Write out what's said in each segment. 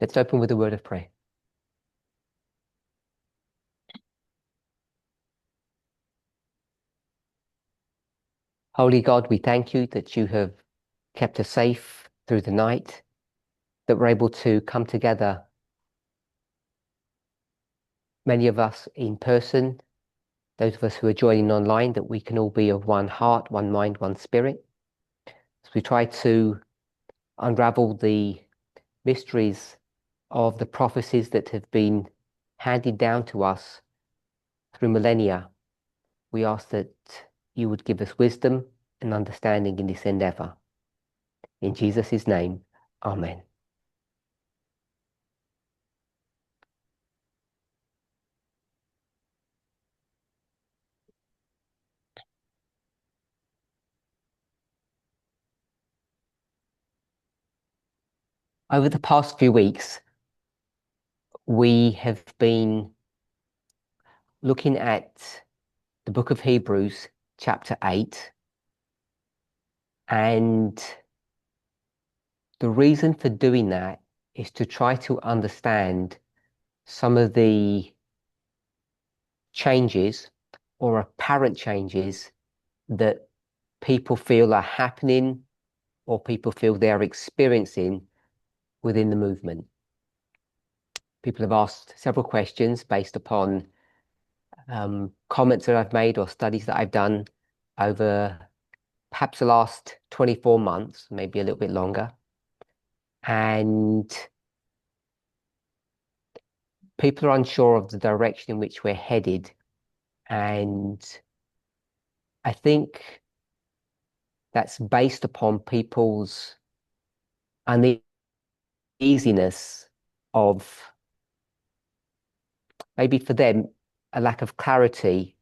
Let's open with a word of prayer. Holy God, we thank you that you have kept us safe through the night, that we're able to come together, many of us in person, those of us who are joining online, that we can all be of one heart, one mind, one spirit. As we try to unravel the mysteries of the prophecies that have been handed down to us through millennia, we ask that you would give us wisdom and understanding in this endeavor. In Jesus' name, amen. Over the past few weeks, we have been looking at the book of Hebrews, chapter 8. And the reason for doing that is to try to understand some of the changes or apparent changes that people feel are happening or people feel they're experiencing within the movement. People have asked several questions based upon comments that I've made or studies that I've done over perhaps the last 24 months, maybe a little bit longer. And people are unsure of the direction in which we're headed. And I think that's based upon people's uneasiness of, maybe for them, a lack of clarity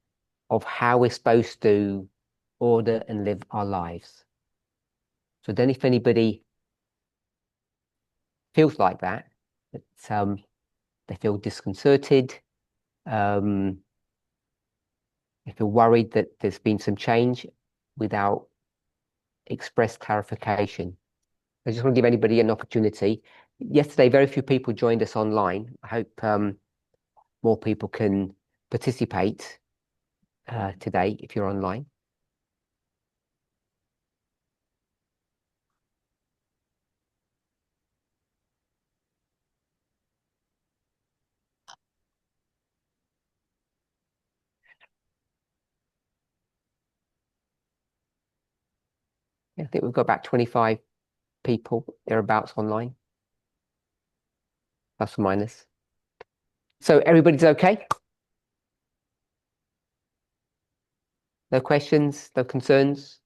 of how we're supposed to order and live our lives. So then if anybody feels like that they feel disconcerted, they feel worried that there's been some change without express clarification, I just want to give anybody an opportunity. Yesterday, very few people joined us online. I hope more people can participate today if you're online. I think we've got about 25 people thereabouts online, plus or minus. So everybody's okay? No questions, no concerns?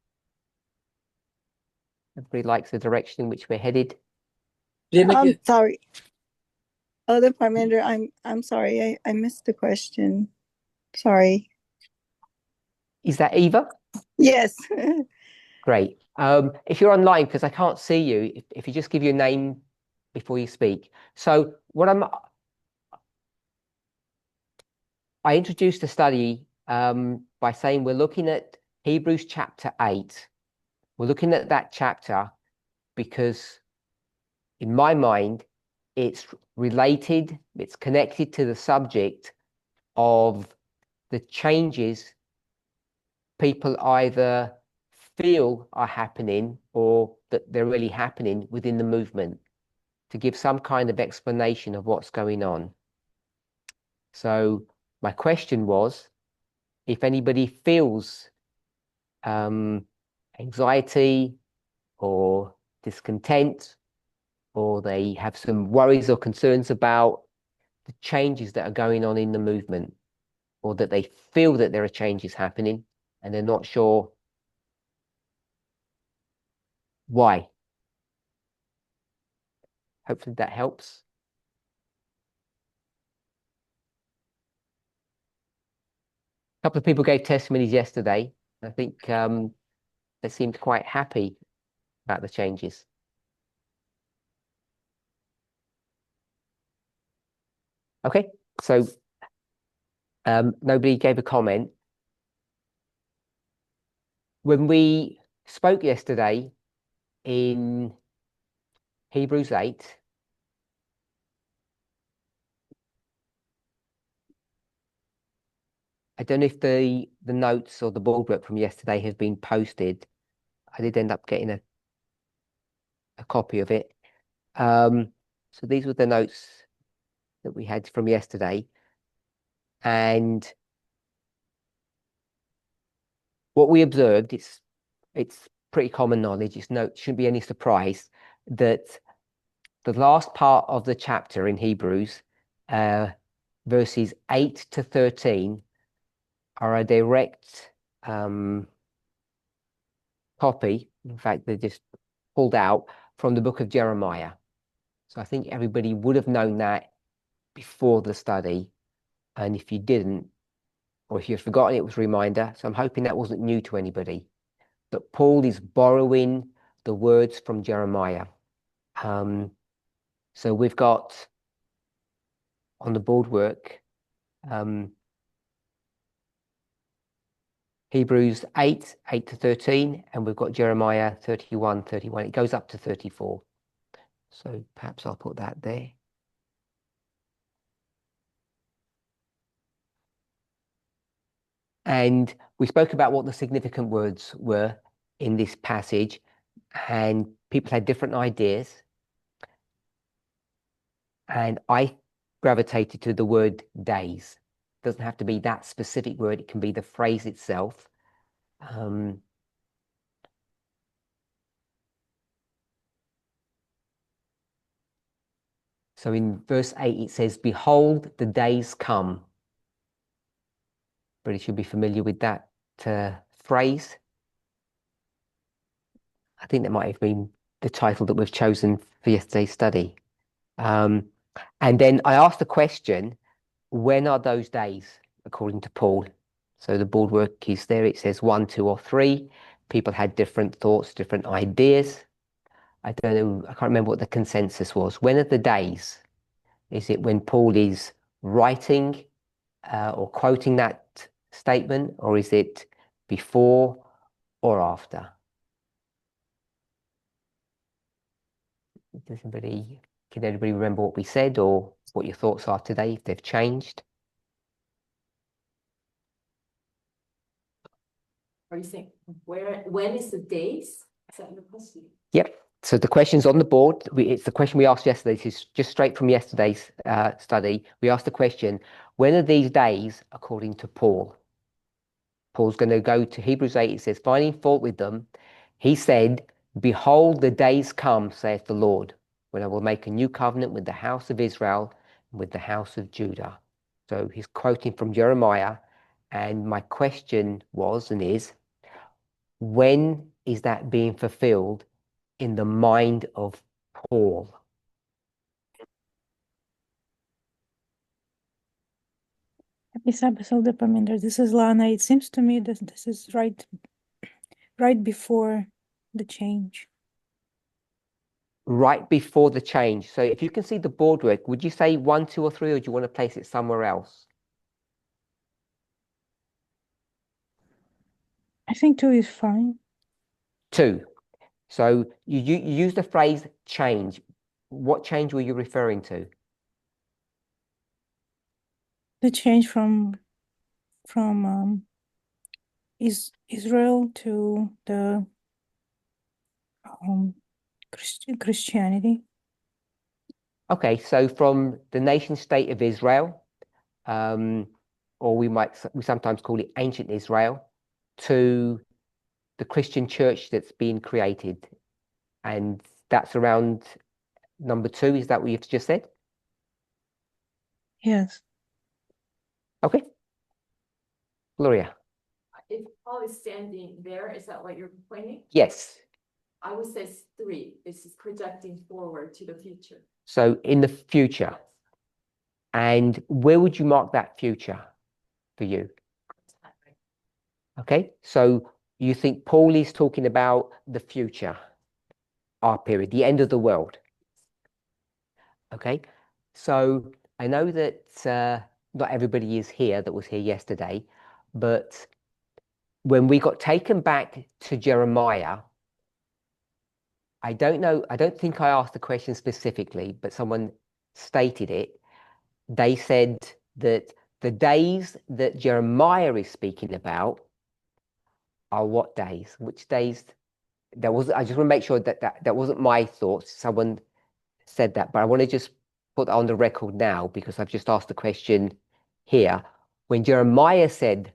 Everybody likes the direction in which we're headed? I'm sorry. Other Parminder, I'm sorry, I missed the question. Sorry. Is that Eva? Yes. Great. If you're online, because I can't see you, if you just give your name before you speak. So I introduced the study by saying we're looking at Hebrews chapter 8. We're looking at that chapter because in my mind, it's related, it's connected to the subject of the changes people either feel are happening or that they're really happening within the movement, to give some kind of explanation of what's going on. So my question was, if anybody feels anxiety or discontent, or they have some worries or concerns about the changes that are going on in the movement, or that they feel that there are changes happening and they're not sure why. Hopefully that helps. A couple of people gave testimonies yesterday. I think they seemed quite happy about the changes. Okay, so nobody gave a comment. When we spoke yesterday in Hebrews 8, I don't know if the notes or the board work from yesterday have been posted. I did end up getting a copy of it. So these were the notes that we had from yesterday. And what we observed, it's pretty common knowledge. Shouldn't be any surprise that the last part of the chapter in Hebrews, verses 8 to 13, are a direct copy. In fact, they're just pulled out from the book of Jeremiah. So I think everybody would have known that before the study. And if you didn't, or if you've forgotten, it was a reminder. So I'm hoping that wasn't new to anybody. That Paul is borrowing the words from Jeremiah. So we've got on the board work, Hebrews 8 to 13, and we've got Jeremiah 31. It goes up to 34. So perhaps I'll put that there. And we spoke about what the significant words were in this passage, and people had different ideas. And I gravitated to the word days. It doesn't have to be that specific word, it can be the phrase itself. So in verse 8, it says, "Behold, the days come." Everybody should be familiar with that phrase. I think that might have been the title that we've chosen for yesterday's study. And then I asked the question, when are those days, according to Paul? So the board work is there. It says 1, 2, or 3. People had different thoughts, different ideas. I don't know. I can't remember what the consensus was. When are the days? Is it when Paul is writing or quoting that statement, or is it before or after? Can anybody remember what we said or what your thoughts are today, if they've changed? Are you saying when is the days? Is that your question? Yep. So the question's on the board. It's the question we asked yesterday. This is just straight from yesterday's study. We asked the question, when are these days according to Paul? Paul's going to go to Hebrews 8. It says, finding fault with them, he said, "Behold, the days come, saith the Lord, when I will make a new covenant with the house of Israel and with the house of Judah." So he's quoting from Jeremiah. And my question was and is, when is that being fulfilled in the mind of Paul? Happy Sabbath, Elder Parminder. This is Lana. It seems to me that this is right before the change. Right before the change. So if you can see the board work, would you say 1, 2, or 3, or do you want to place it somewhere else? I think 2 is fine. 2. So you use the phrase change. What change were you referring to? The change from Israel to the Christianity. Okay, so from the nation state of Israel, or we sometimes call it ancient Israel, to the Christian church that's been created. And that's around number 2. Is that what you've just said? Yes. Okay. Gloria. If Paul is standing there, is that what you're pointing? Yes. I would say 3. This is projecting forward to the future. So in the future. And where would you mark that future for you? Okay, so you think Paul is talking about the future, our period, the end of the world. Okay, so I know that not everybody is here that was here yesterday, but when we got taken back to Jeremiah, I don't think I asked the question specifically, but someone stated it. They said that the days that Jeremiah is speaking about are what days? Which days? I just want to make sure that wasn't my thoughts. Someone said that, but I want to just put that on the record now because I've just asked the question here. When Jeremiah said,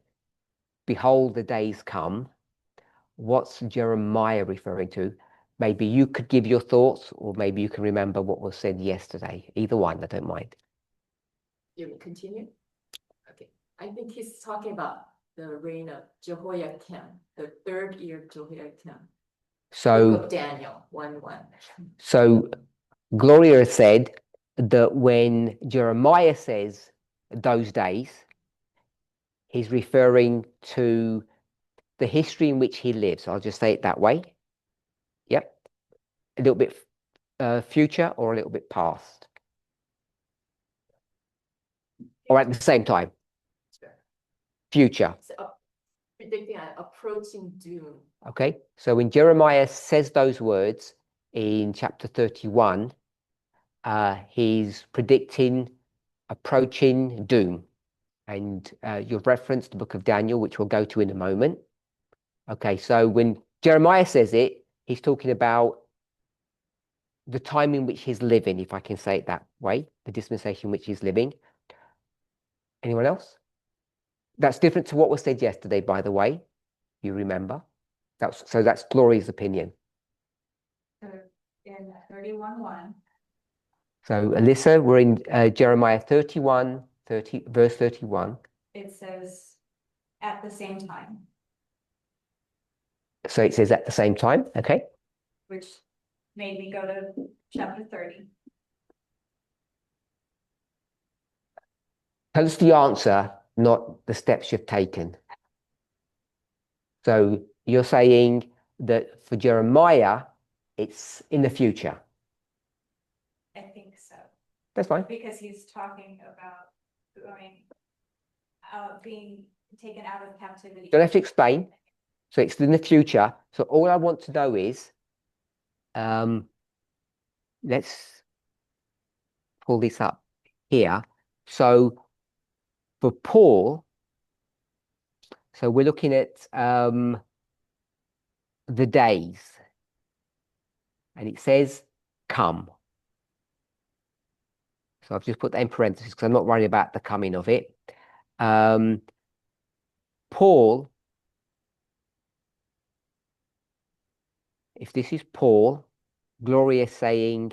"Behold, the days come," what's Jeremiah referring to? Maybe you could give your thoughts, or maybe you can remember what was said yesterday. Either one, I don't mind. You will continue? Okay, I think he's talking about the reign of Jehoiakim, the 3rd year of Jehoiakim. So, Book of Daniel 1:1. so Gloria said that when Jeremiah says those days, he's referring to the history in which he lives. I'll just say it that way. Yep. A little bit future or a little bit past. Or at the same time. Future. So, predicting an approaching doom. Okay. So when Jeremiah says those words in chapter 31, he's predicting approaching doom. And you've referenced the book of Daniel, which we'll go to in a moment. Okay, so when Jeremiah says it, he's talking about the time in which he's living, if I can say it that way, the dispensation in which he's living. Anyone else? That's different to what was said yesterday, by the way. You remember? So that's Gloria's opinion. In 31:1. So Alyssa, we're in Jeremiah 31, verse 31. It says at the same time, So it says at the same time, okay? which made me go to chapter 30. Tell us the answer, not the steps you've taken. So you're saying that for Jeremiah, it's in the future. I think so, That's fine. because he's talking about being taken out of captivity. Don't have to explain. So it's in the future. So all I want to know is, let's pull this up here. So for Paul, so we're looking at the days. And it says, come. So I've just put that in parentheses because I'm not worried about the coming of it. Paul, if this is Paul, Gloria is saying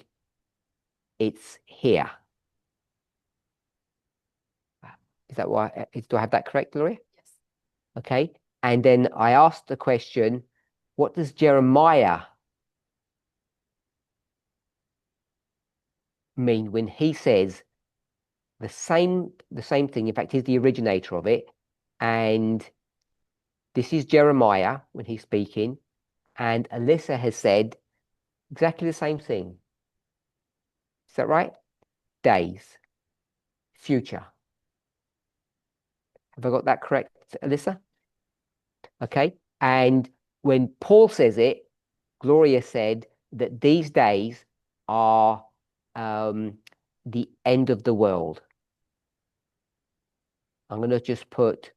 it's here. Is that why? Do I have that correct, Gloria? Yes. Okay. And then I asked the question, what does Jeremiah mean when he says the same thing? In fact, he's the originator of it. And this is Jeremiah when he's speaking. And Alyssa has said exactly the same thing. Is that right? Days. Future. Have I got that correct, Alyssa? Okay. And when Paul says it, Gloria said that these days are the end of the world. I'm going to just put,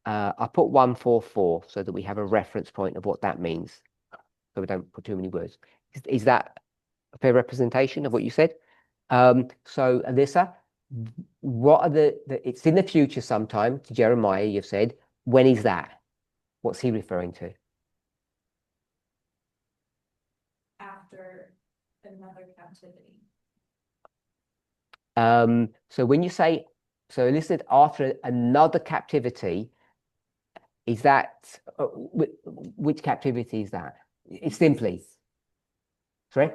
I'll put 144 so that we have a reference point of what that means. So we don't put too many words. Is that a fair representation of what you said? So Alyssa, what are it's in the future sometime to Jeremiah, you've said. When is that? What's he referring to? After another captivity. So when you say, so Alyssa, after another captivity, is that, which captivity is that? It's simply, sorry?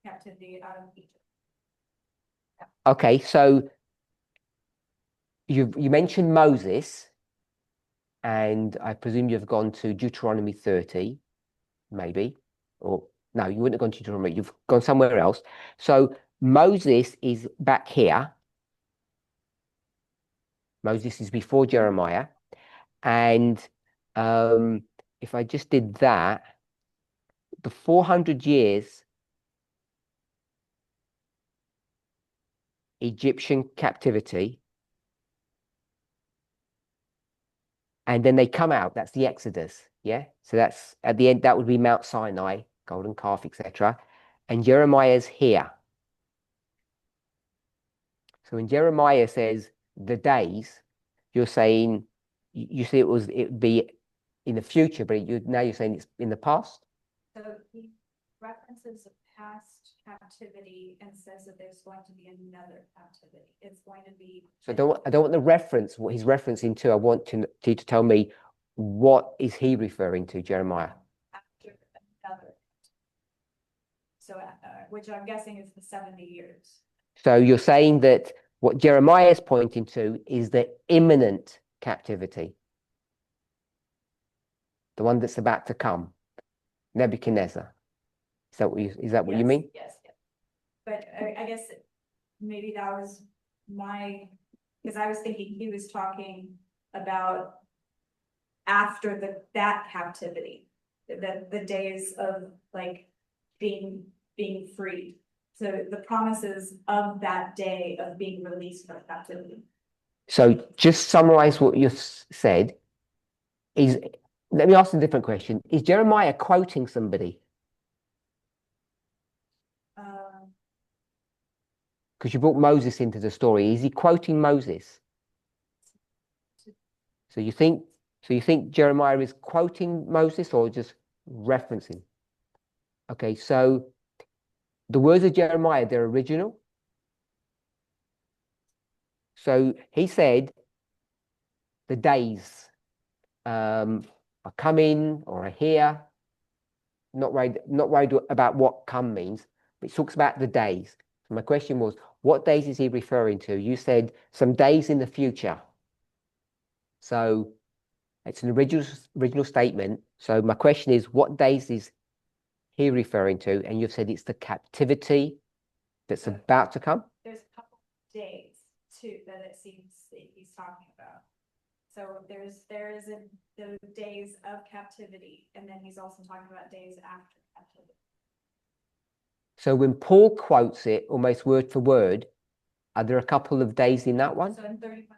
Captivity out of Egypt. Okay, so you mentioned Moses, and I presume you've gone to Deuteronomy 30, maybe, or no, you wouldn't have gone to Deuteronomy, you've gone somewhere else. So Moses is back here. Moses is before Jeremiah. And if I just did that, the 400 years Egyptian captivity. And then they come out. That's the Exodus. Yeah. So that's at the end, that would be Mount Sinai, golden calf, etc. And Jeremiah's here. So when Jeremiah says the days, you're saying you see it would be in the future, but now you're saying it's in the past. So he references a past captivity and says that there's going to be another captivity. It's going to be. So I don't want the reference, what he's referencing to. I want you to tell me, what is he referring to, Jeremiah? After another. So, which I'm guessing is the 70 years. So you're saying that what Jeremiah is pointing to is the imminent captivity, the one that's about to come, Nebuchadnezzar. Is that what you mean? Yes, yes. But I guess maybe that was because I was thinking he was talking about after that captivity, the days of like being freed. So the promises of that day of being released from captivity. So just summarize what you said. Let me ask a different question. Is Jeremiah quoting somebody? Because you brought Moses into the story. Is he quoting Moses? So you think Jeremiah is quoting Moses or just referencing? Okay, so the words of Jeremiah, they're original. So he said, the days are coming or are here. Not worried about what come means, but it talks about the days. So my question was, what days is he referring to? You said some days in the future. So it's an original statement. So my question is, what days is he referring to? And you've said it's the captivity that's about to come. There's a couple of days too that it seems that he's talking about. So there's the days of captivity, and then he's also talking about days after captivity. So when Paul quotes it almost word for word, are there a couple of days in that one? So in 31.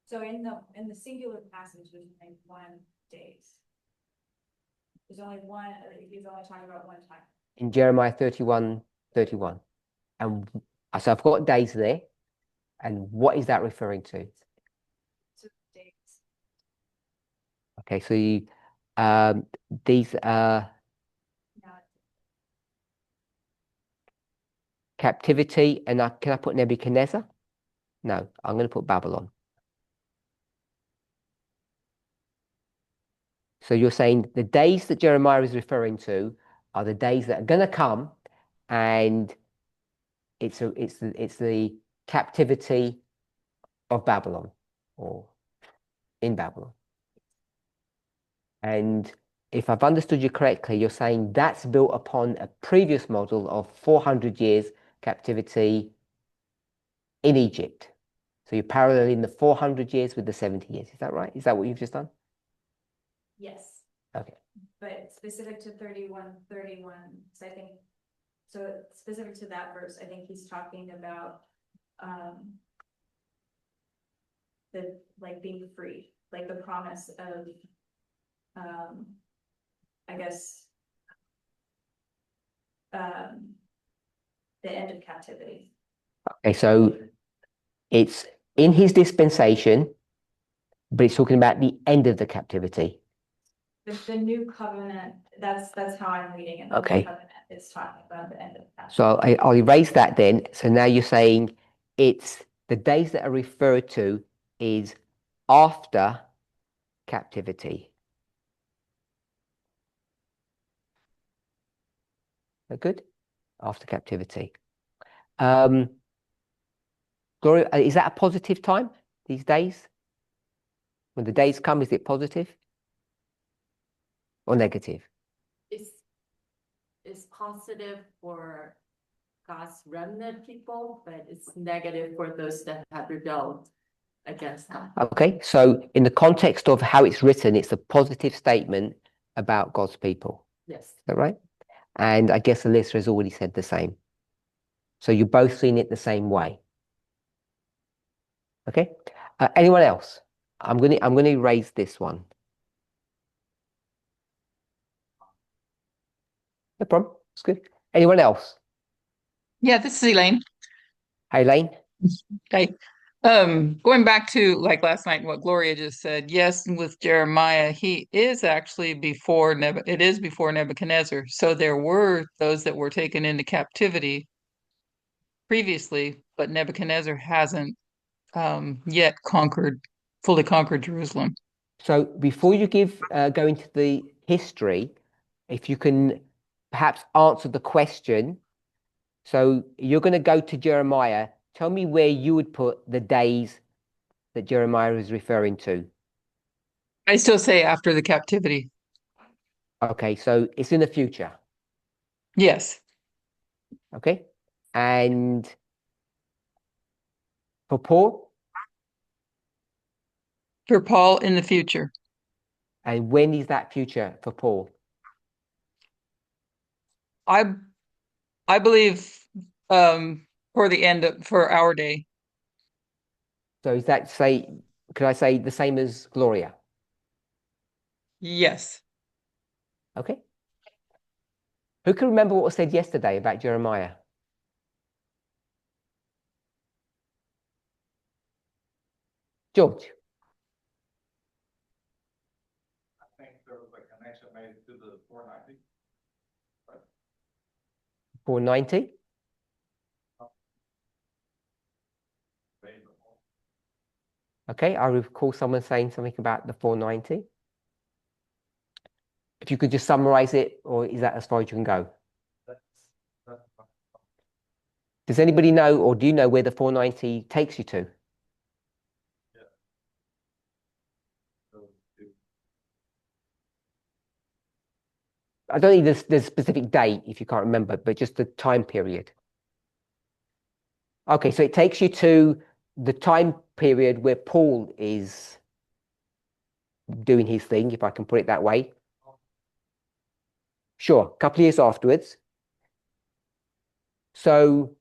So in the singular passage, there's only 1 days. There's only one. He's only talking about one time. In Jeremiah 31:31, and so I've got days there. And what is that referring to? Days. Okay, so these captivity, and can I put Nebuchadnezzar? No, I'm going to put Babylon. So you're saying the days that Jeremiah is referring to are the days that are going to come, and it's the captivity of Babylon, or in Babylon. And if I've understood you correctly, you're saying that's built upon a previous model of 400 years captivity in Egypt. So you're paralleling the 400 years with the 70 years. Is that right? Is that what you've just done? Yes. Okay. But specific to 31:31, so I think, so specific to that verse, I think he's talking about the like being free, like the promise of I guess the end of captivity. Okay, so it's in his dispensation, but it's talking about the end of the captivity. The new covenant, that's how I'm reading it. Okay. The new covenant is talking about the end of captivity. So I'll erase that then. So now you're saying it's the days that are referred to is after captivity. Good? After captivity. Gloria, is that a positive time, these days? When the days come, is it positive or negative? It's positive for God's remnant people, but it's negative for those that have rebelled against God. Okay, so in the context of how it's written, it's a positive statement about God's people. Yes. Is that right? And I guess Alyssa has already said the same. So you're both seeing it the same way. Okay. Anyone else? I'm gonna erase this one. No problem. It's good. Anyone else? Yeah, this is Elaine. Hey, Lane. Okay. Going back to like last night, what Gloria just said, yes, with Jeremiah, he is actually before it is before Nebuchadnezzar. So there were those that were taken into captivity previously, but Nebuchadnezzar hasn't yet fully conquered Jerusalem. So before you go into the history, if you can perhaps answer the question. So you're going to go to Jeremiah. Tell me where you would put the days that Jeremiah is referring to. I still say after the captivity. Okay, so it's in the future. Yes. Okay. And for Paul? For Paul in the future. And when is that future for Paul? I believe for our day. So is that could I say the same as Gloria? Yes. Okay. Who can remember what was said yesterday about Jeremiah? George. I think there was a connection made to the 490. 490? Okay, I recall someone saying something about the 490. If you could just summarize it, or is that as far as you can go? Does anybody know, or do you know where the 490 takes you to? I don't need the specific date if you can't remember, but just the time period. Okay, so it takes you to the time period where Paul is doing his thing, if I can put it that way. Sure, a couple of years afterwards. So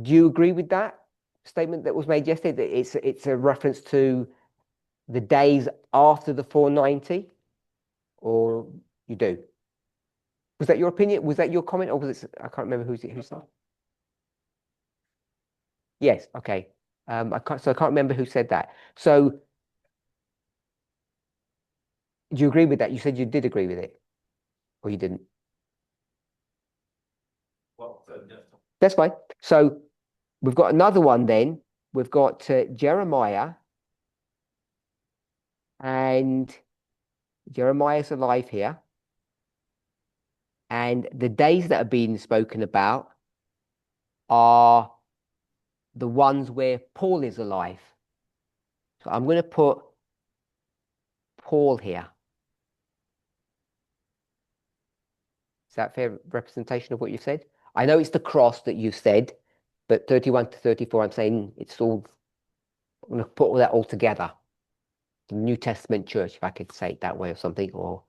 do you agree with that statement that was made yesterday, that it's a reference to the days after the 490? Or you do? Was that your opinion? Was that your comment, or was it? I can't remember who said. Yes. Okay. I can't remember who said that. So, do you agree with that? You said you did agree with it, or you didn't? Well, yes. That's fine. So, we've got another one. Then we've got Jeremiah, and Jeremiah's alive here, and the days that are being spoken about are the ones where Paul is alive. So I'm going to put Paul here. Is that fair representation of what you've said? I know it's the cross that you said, but 31 to 34, I'm saying it's all, I'm going to put all that all together. The New Testament church, if I could say it that way or something, or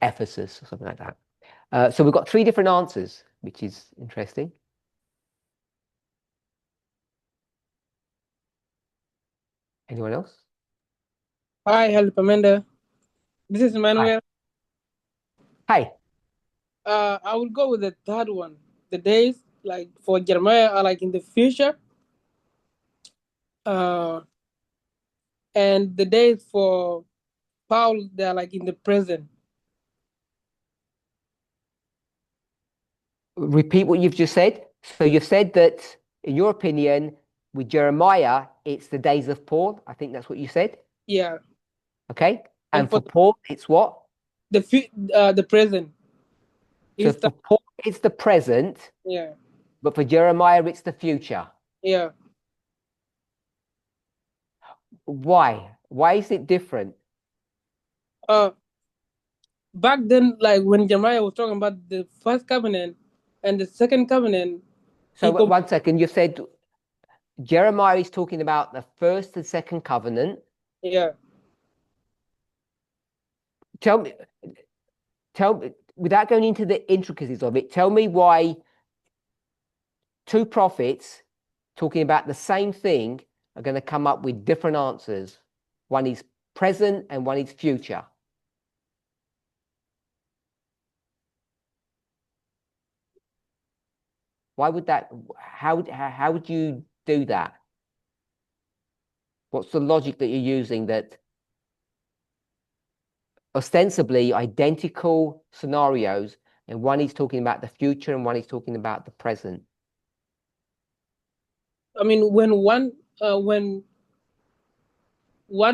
Ephesus or something like that. So we've got 3 different answers, which is interesting. Anyone else? Hi, hello, Parminder. This is Emmanuel. Hi. I will go with the third one. The days, like for Jeremiah, are like in the future. And the days for Paul, they are like in the present. Repeat what you've just said. So you've said that, in your opinion, with Jeremiah, it's the days of Paul. I think that's what you said. Yeah. Okay. And And for Paul, it's what? The present. So for Paul, it's the present. Yeah. But for Jeremiah, it's the future. Yeah. Why? Why is it different? Back then, like when Jeremiah was talking about the first covenant and the second covenant. So 1 second, you said Jeremiah is talking about the first and second covenant. Yeah. Tell me, without going into the intricacies of it, tell me why two prophets talking about the same thing are going to come up with different answers. One is present and one is future. Why would that, how would you do that? What's the logic that you're using that ostensibly identical scenarios, and one is talking about the future and one is talking about the present? I mean, when one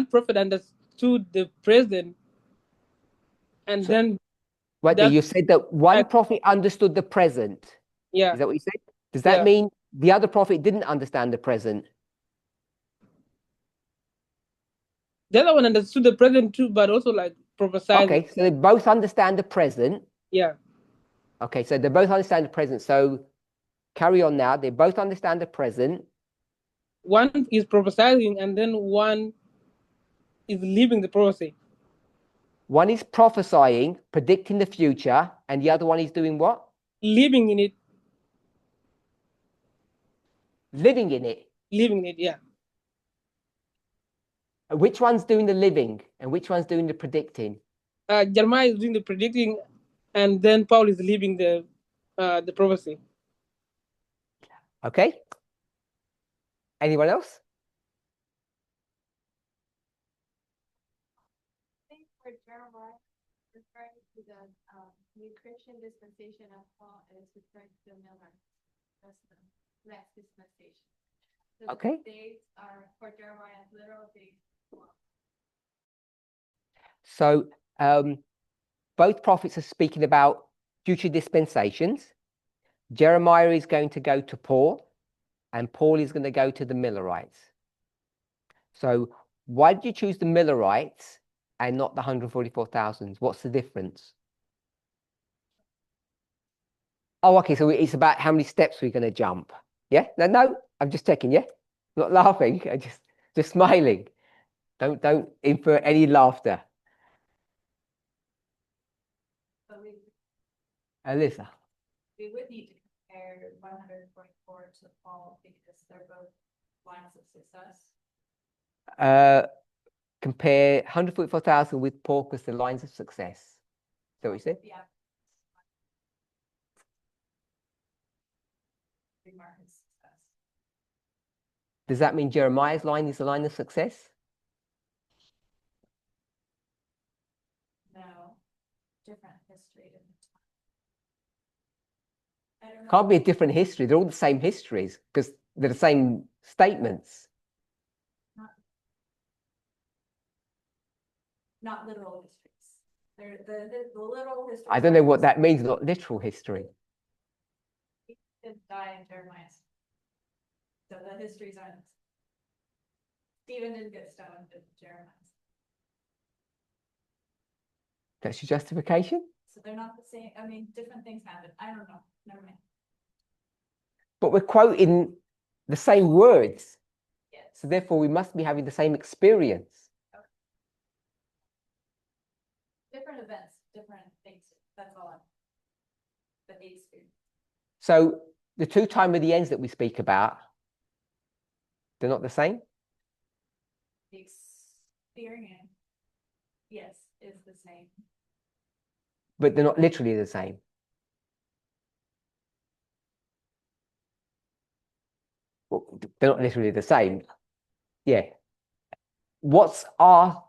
prophet understood the present, and So, then right there, that, you said that one prophet understood the present. yeah, Is that what you said? Does that yeah. mean the other prophet didn't understand the present? The other one understood the present too, but also like prophesied. Okay, so they both understand the present. Yeah. Okay, so they both understand the present. So carry on now. They both understand the present. One is prophesying, and then one is living the prophecy. One is prophesying, predicting the future, and the other one is doing what? Living in it. Living in it. Living in it, yeah. Which one's doing the living and which one's doing the predicting? Jeremiah is doing the predicting, and then Paul is living the prophecy. Okay. Anyone else? I think for Jeremiah, referring to the new Christian dispensation of Paul is referring to the Millerites. That's the last dispensation. So Okay. the dates are for Jeremiah, literal dates. So both prophets are speaking about future dispensations. Jeremiah is going to go to Paul, and Paul is going to go to the Millerites. So why did you choose the Millerites and not the 144,000? What's the difference? Oh, okay. So it's about how many steps we're going to jump. Yeah. No. I'm just checking. Yeah. Not laughing. I just smiling. Don't infer any laughter. But Alyssa. we would need to compare 144 to Paul because they're both lines of success. Compare 144,000 with Paul because the lines of success. Is that what you said? Yeah. Mark is success. Does that mean Jeremiah's line is the line of success? No, different history. I don't know. Can't be a different history. They're all the same histories because they're the same statements. Not literal histories. They're the literal histories. I don't know what that means, not literal history. He did die in Jeremiah's. So the histories aren't. Stephen didn't get stoned in Jeremiah's. That's your justification? So they're not the same. I mean, different things happen. I don't know. Never mind. But we're quoting the same words. Yes. So therefore we must be having the same experience. Different events, different things. That's all. But the experience. So the two time of the ends that we speak about, they're not the same? The experience, yes, is the same. But they're not literally the same. Well, they're not literally the same. Yeah. What's our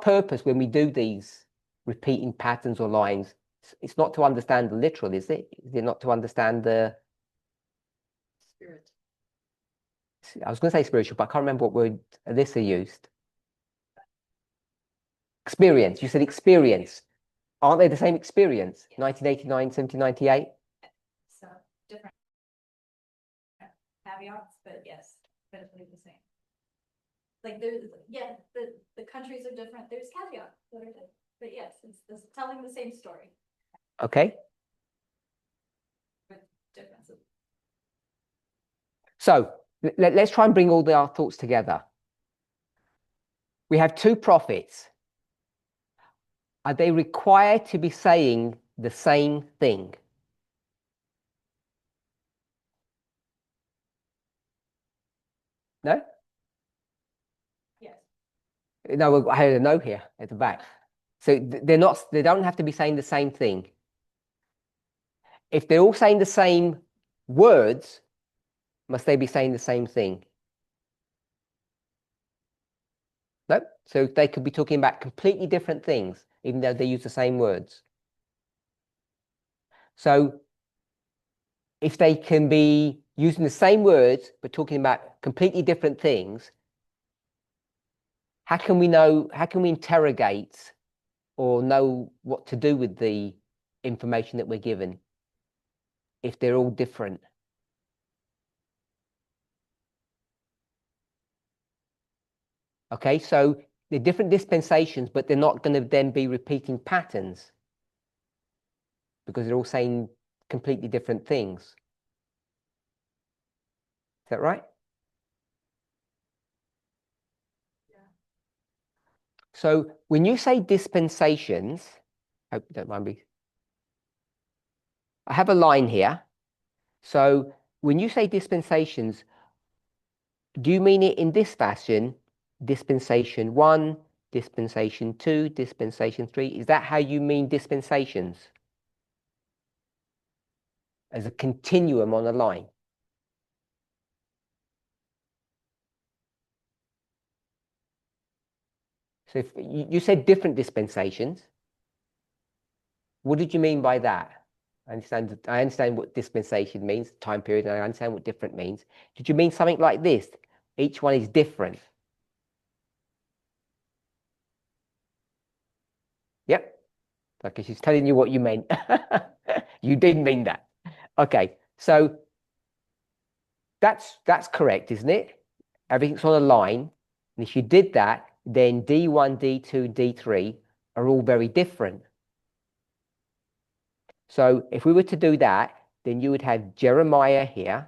purpose when we do these repeating patterns or lines? It's not to understand the literal, is it? Is it not to understand the Spirit. I was going to say spiritual, but I can't remember what word Alyssa used. Experience. You said experience. Aren't they the same experience? 1989, 1798? So different caveats, but yes, definitely the same. Like there's, yeah, the countries are different. There's caveats that are different, but yes, it's telling the same story Okay. with differences. So let's try and bring all our thoughts together. We have two prophets. Are they required to be saying the same thing? No? Yes. No, I had a no here at the back. So they don't have to be saying the same thing. If they're all saying the same words, must they be saying the same thing? No? So they could be talking about completely different things, even though they use the same words. So if they can be using the same words, but talking about completely different things, how can we interrogate or know what to do with the information that we're given if they're all different? Okay, so they're different dispensations, but they're not going to then be repeating patterns because they're all saying completely different things. Is that right? Yeah. So when you say dispensations, I hope you don't mind me. I have a line here. So when you say dispensations, do you mean it in this fashion? Dispensation 1, dispensation 2, dispensation 3. Is that how you mean dispensations? As a continuum on a line? So if you said different dispensations, what did you mean by that? I understand what dispensation means, time period, and I understand what different means. Did you mean something like this? Each one is different. Yep. Okay, she's telling you what you meant. You did mean that. Okay, so that's correct, isn't it? Everything's on a line. And if you did that, then D1, D2, D3 are all very different. So if we were to do that, then you would have Jeremiah here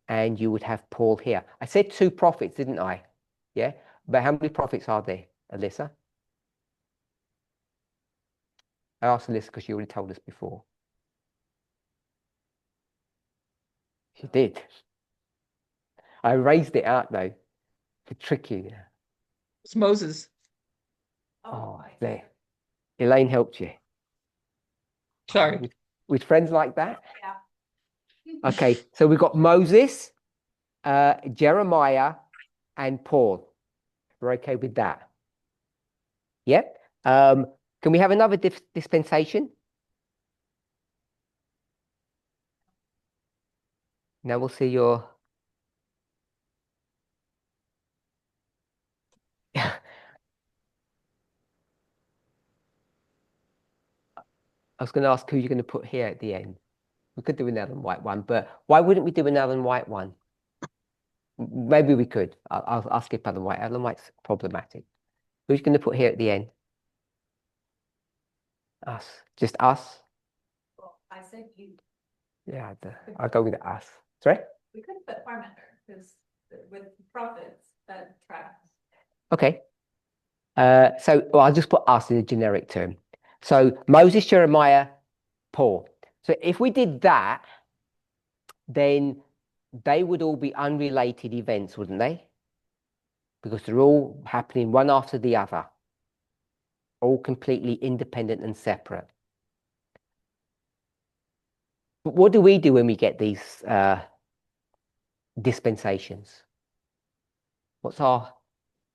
and you would have Paul here. I said 2 prophets, didn't I? Yeah. But how many prophets are there, Alyssa? I asked Alyssa because she already told us before. She did. I raised it out though to trick you. It's Moses. Oh, there. Elaine helped you. Sorry. With friends like that? Yeah. Okay, so we've got Moses, Jeremiah, and Paul. We're okay with that. Yep. Can we have another dispensation? Now we'll see your... I was going to ask who you're going to put here at the end. We could do another white one, but why wouldn't we do another white one? Maybe we could. I'll skip Ellen White. Ellen White's problematic. Who's going to put here at the end? Us. Just us? Well, I said you. Yeah, I'll go with us. Sorry? We could put Parminder because with prophets that tracks. Okay. Well, I'll just put us in a generic term. So Moses, Jeremiah, Paul. So if we did that, then they would all be unrelated events, wouldn't they? Because they're all happening one after the other, all completely independent and separate. But what do we do when we get these dispensations? What's our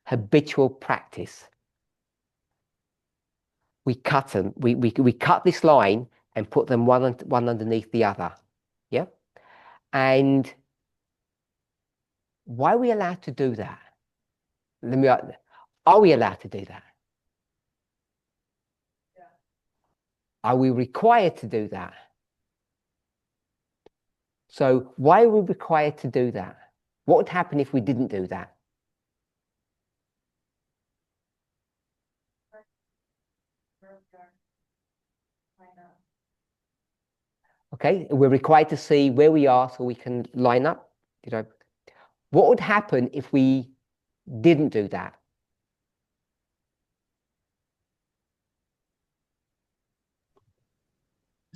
habitual practice? We cut them. We cut this line and put them one underneath the other. Yeah. And why are we allowed to do that? Are we allowed to do that? Yeah. Are we required to do that? So why are we required to do that? What would happen if we didn't do that? Okay, we're required to see where we are so we can line up. What would happen if we didn't do that?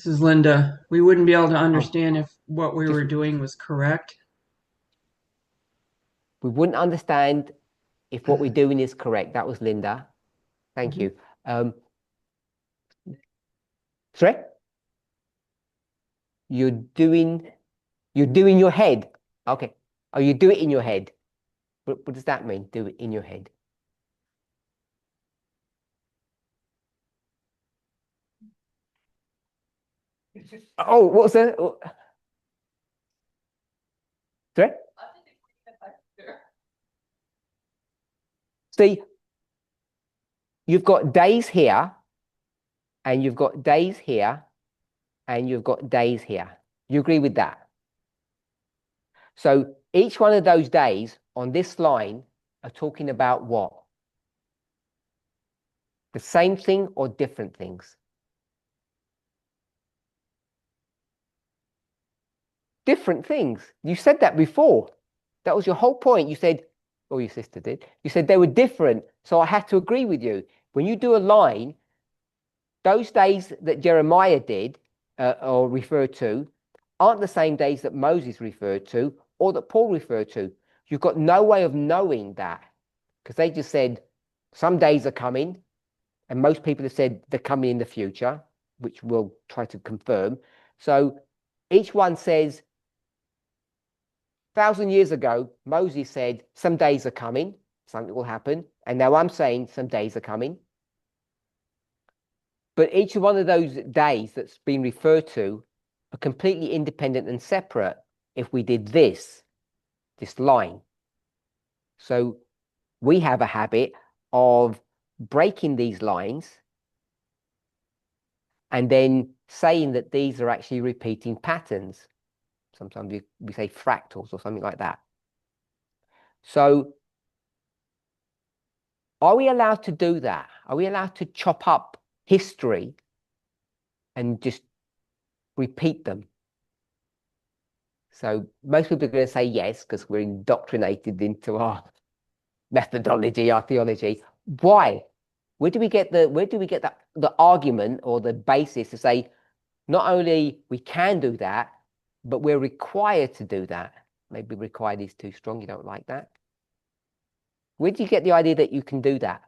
This is Linda. We wouldn't be able to understand if what we were Just- doing was correct. We wouldn't understand if what we're doing is correct. That was Linda. Thank you. Sorry? You're doing your head. Okay. Oh, you do it in your head. What does that mean? Do it in your head. Oh, what was that? Oh. Sorry? See, you've got days here, and you've got days here, and you've got days here. You agree with that? So each one of those days on this line are talking about what? The same thing or different things? Different things. You said that before. That was your whole point. You said, or your sister did, you said they were different. So I had to agree with you. When you do a line, those days that Jeremiah did or referred to aren't the same days that Moses referred to or that Paul referred to. You've got no way of knowing that because they just said some days are coming, and most people have said they're coming in the future, which we'll try to confirm. So each one says, 1,000 years ago, Moses said, some days are coming, something will happen. And now I'm saying some days are coming. But each one of those days that's been referred to are completely independent and separate if we did this line. So we have a habit of breaking these lines and then saying that these are actually repeating patterns. Sometimes we say fractals or something like that. So are we allowed to do that? Are we allowed to chop up history and just repeat them? So most people are going to say yes, because we're indoctrinated into our methodology, our theology. Why? Where do we get the argument or the basis to say not only we can do that, but we're required to do that? Maybe required is too strong. You don't like that. Where do you get the idea that you can do that?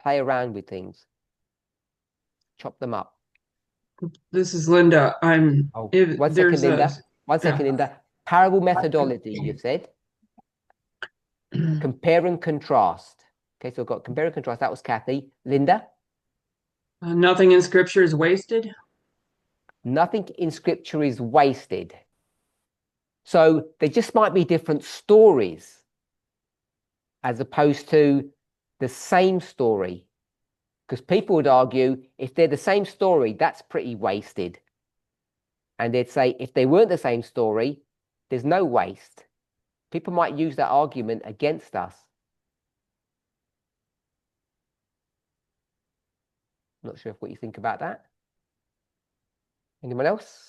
Play around with things, chop them up. This is Linda. One second, Linda. One second, Linda. Parable methodology, you've said. Compare and contrast. Okay, so we've got compare and contrast. That was Kathy. Linda? Nothing in Scripture is wasted. Nothing in Scripture is wasted. So there just might be different stories as opposed to the same story. Because people would argue if they're the same story, that's pretty wasted. And they'd say if they weren't the same story, there's no waste. People might use that argument against us. Not sure what you think about that. Anyone else?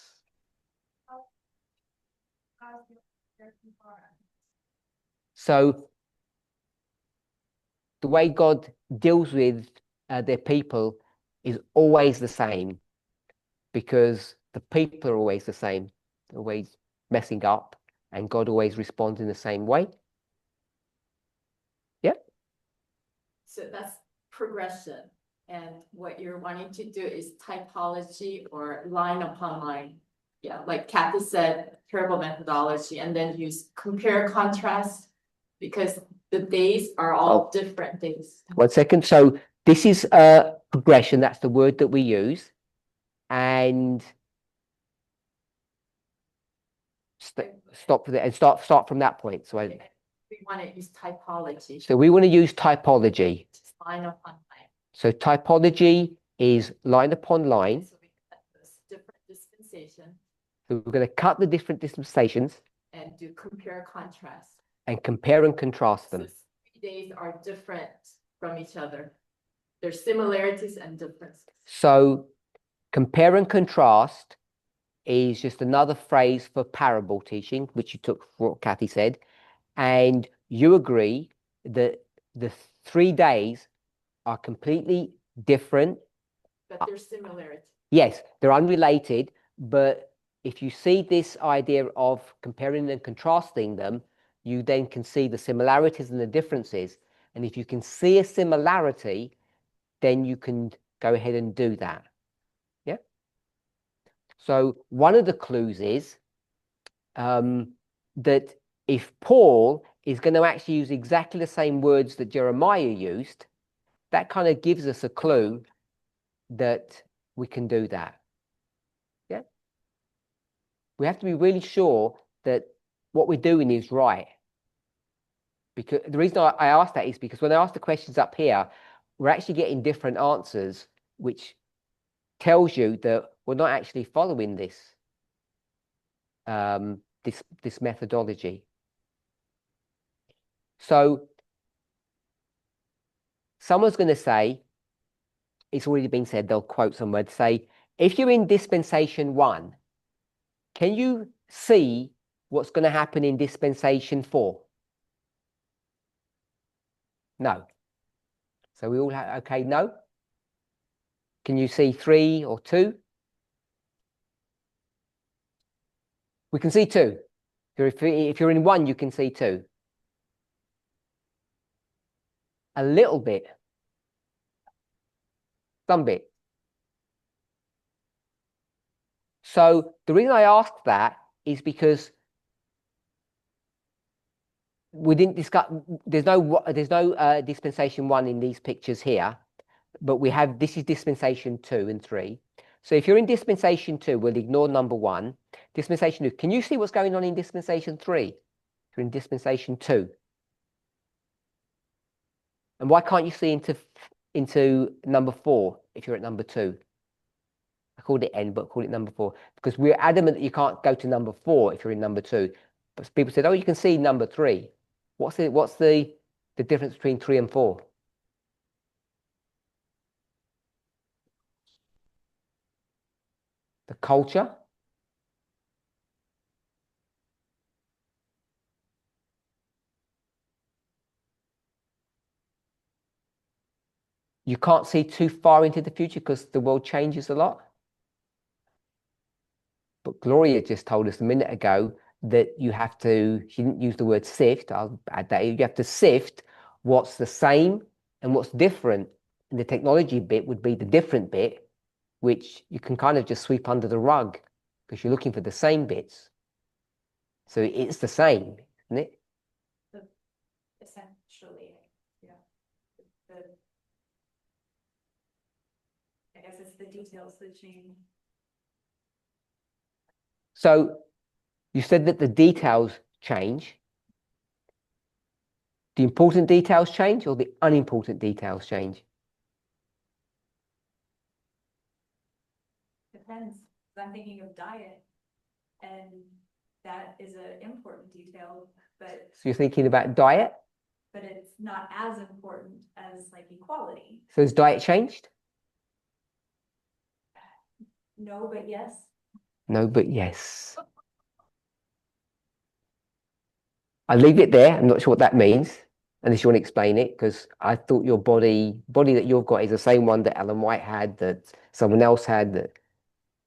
So the way God deals with their people is always the same, because the people are always the same, they're always messing up, and God always responds in the same way. Yeah. So that's progression. And what you're wanting to do is typology or line upon line. Yeah, like Kathy said, parable methodology, and then use compare contrast, because the days are all different days. 1 second. So this is progression. That's the word that we use. And stop there and start from that point. So we want to use typology. So we want to use typology. Just line upon line. So typology is line upon line. So we cut those different dispensations. So we're going to cut the different dispensations And do compare contrast. and compare and contrast them. So 3 days are different from each other. There's similarities and differences. So compare and contrast is just another phrase for parable teaching, which you took from what Kathy said. And you agree that the 3 days are completely different. But there's similarities. Yes, they're unrelated, But if you see this idea of comparing and contrasting them, you then can see the similarities and the differences. And if you can see a similarity, then you can go ahead and do that. Yeah. So one of the clues is that if Paul is going to actually use exactly the same words that Jeremiah used, that kind of gives us a clue that we can do that. Yeah. We have to be really sure that what we're doing is right. Because the reason I ask that is because when I ask the questions up here, we're actually getting different answers, which tells you that we're not actually following this this methodology. So someone's going to say, it's already been said, they'll quote somewhere to say, if you're in dispensation 1, can you see what's going to happen in dispensation 4? No. So we all have, okay, no. Can you see 3 or 2? We can see 2. If you're in 1, you can see 2. A little bit. Some bit. So the reason I asked that is because we didn't discuss, there's no dispensation 1 in these pictures here, but we have, this is dispensation 2 and 3. So if you're in dispensation 2, we'll ignore number 1. Dispensation 2, can you see what's going on in dispensation 3? If you're in dispensation 2. And why can't you see into number 4 if you're at number 2? I called it N, but call it number 4. Because we're adamant that you can't go to number 4 if you're in number 2. But people said, oh, you can see number 3. What's the difference between 3 and 4? The culture. You can't see too far into the future because the world changes a lot. But Gloria just told us a minute ago that you have to, she didn't use the word sift, I'll add that, you have to sift what's the same and what's different. And the technology bit would be the different bit, which you can kind of just sweep under the rug because you're looking for the same bits. So it's the same, isn't it? Essentially, yeah. I guess it's the details that change. So you said that the details change. The important details change or the unimportant details change? Depends. I'm thinking of diet, and that is an important detail, but So you're thinking about diet? but it's not as important as like equality. So has diet changed? No, but yes. No, but yes. I'll leave it there. I'm not sure what that means, unless you want to explain it, because I thought your body that you've got is the same one that Ellen White had, that someone else had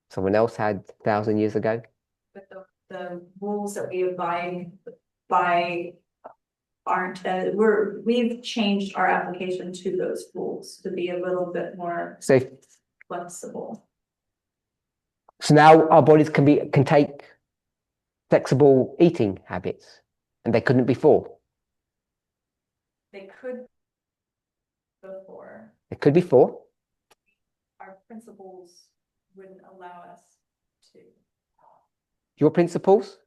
1,000 years ago. But the rules that we abide by aren't, we've changed our application to those rules to be a little bit more flexible. So now our bodies can take flexible eating habits, and they couldn't before. They could before. It could before. Our principles wouldn't allow us to. Your principles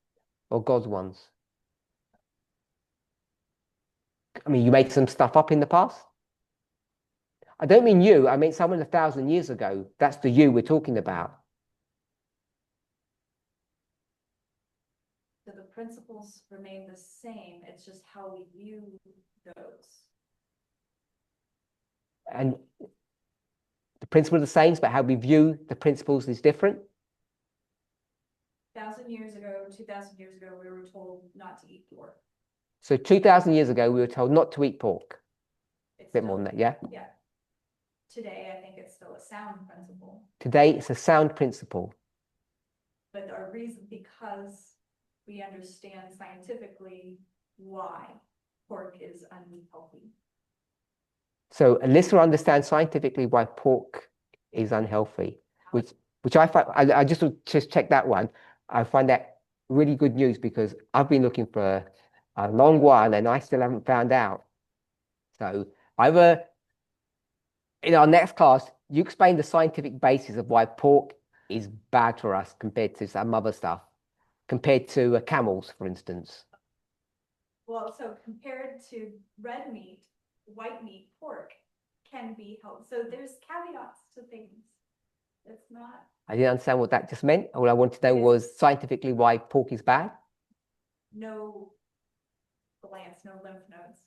or God's ones? I mean, you made some stuff up in the past. I don't mean you, I mean someone 1,000 years ago. That's the you we're talking about. So the principles remain the same, it's just how we view those. And the principles are the same, but how we view the principles is different. 1,000 years ago, 2,000 years ago, we were told not to eat pork. So 2,000 years ago, we were told not to eat pork. It's a bit more than that, yeah? Yeah. Today, I think it's still a sound principle. Today, it's a sound principle. but our reason, because we understand scientifically why pork is unhealthy. So Alyssa understands scientifically why pork is unhealthy, which I find, I just check that one. I find that really good news because I've been looking for a long while and I still haven't found out. So either in our next class, you explain the scientific basis of why pork is bad for us compared to some other stuff, compared to camels, for instance. Well, so compared to red meat, white meat, pork can be healthy. So there's caveats to things. It's not. I didn't understand what that just meant. All I wanted to know was scientifically why pork is bad. No glands, no lymph nodes.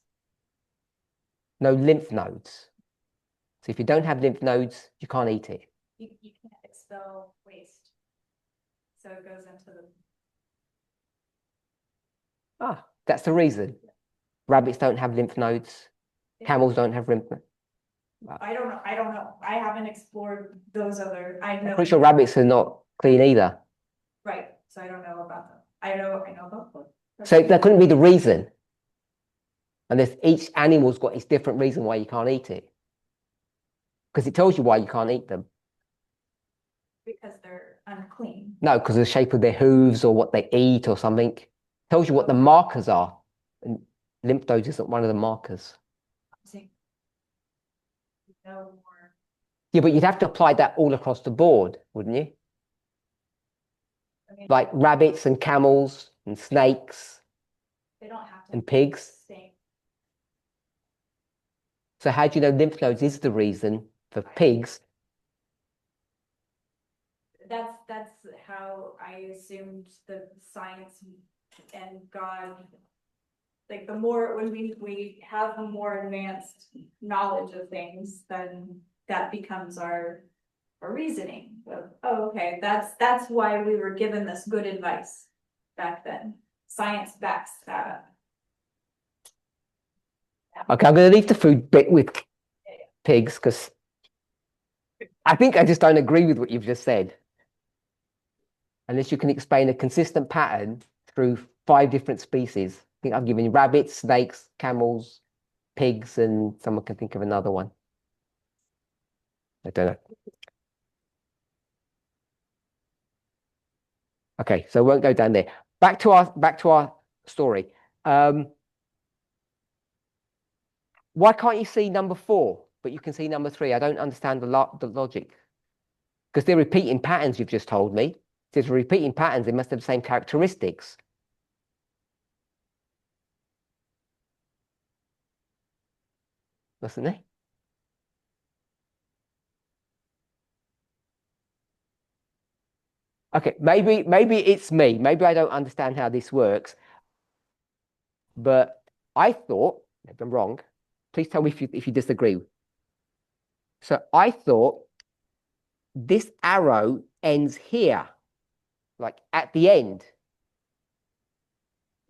No lymph nodes. So if you don't have lymph nodes, you can't eat it. You can't expel waste. So it goes into the. Ah, that's the reason. Rabbits don't have lymph nodes. Camels don't have lymph nodes. I don't know. I haven't explored those other. I'm pretty sure rabbits are not clean either. Right. So I don't know about them. I know about them. So that couldn't be the reason. Unless each animal's got its different reason why you can't eat it. Because it tells you why you can't eat them. Because they're unclean. No, because of the shape of their hooves or what they eat or something. It tells you what the markers are. And lymph nodes isn't one of the markers. No more. Yeah, but you'd have to apply that all across the board, wouldn't you? I mean, Like rabbits and camels and snakes they don't have to. and pigs. Stink. So how do you know lymph nodes is the reason for pigs? That's how I assumed the science and God. Like the more when we have a more advanced knowledge of things, then that becomes our reasoning of, oh, okay, that's why we were given this good advice back then. Science backs that up. Okay, I'm going to leave the food bit with pigs because I think I just don't agree with what you've just said. Unless you can explain a consistent pattern through 5 different species. I think I've given you rabbits, snakes, camels, pigs, and someone can think of another one. I don't know. Okay, so we won't go down there. Back to our story. Why can't you see number 4, but you can see number 3? I don't understand the logic. Because they're repeating patterns you've just told me. If there's repeating patterns, they must have the same characteristics. Mustn't they? Okay, maybe it's me. Maybe I don't understand how this works. But I thought, if I'm wrong, please tell me if you disagree. So I thought this arrow ends here, like at the end.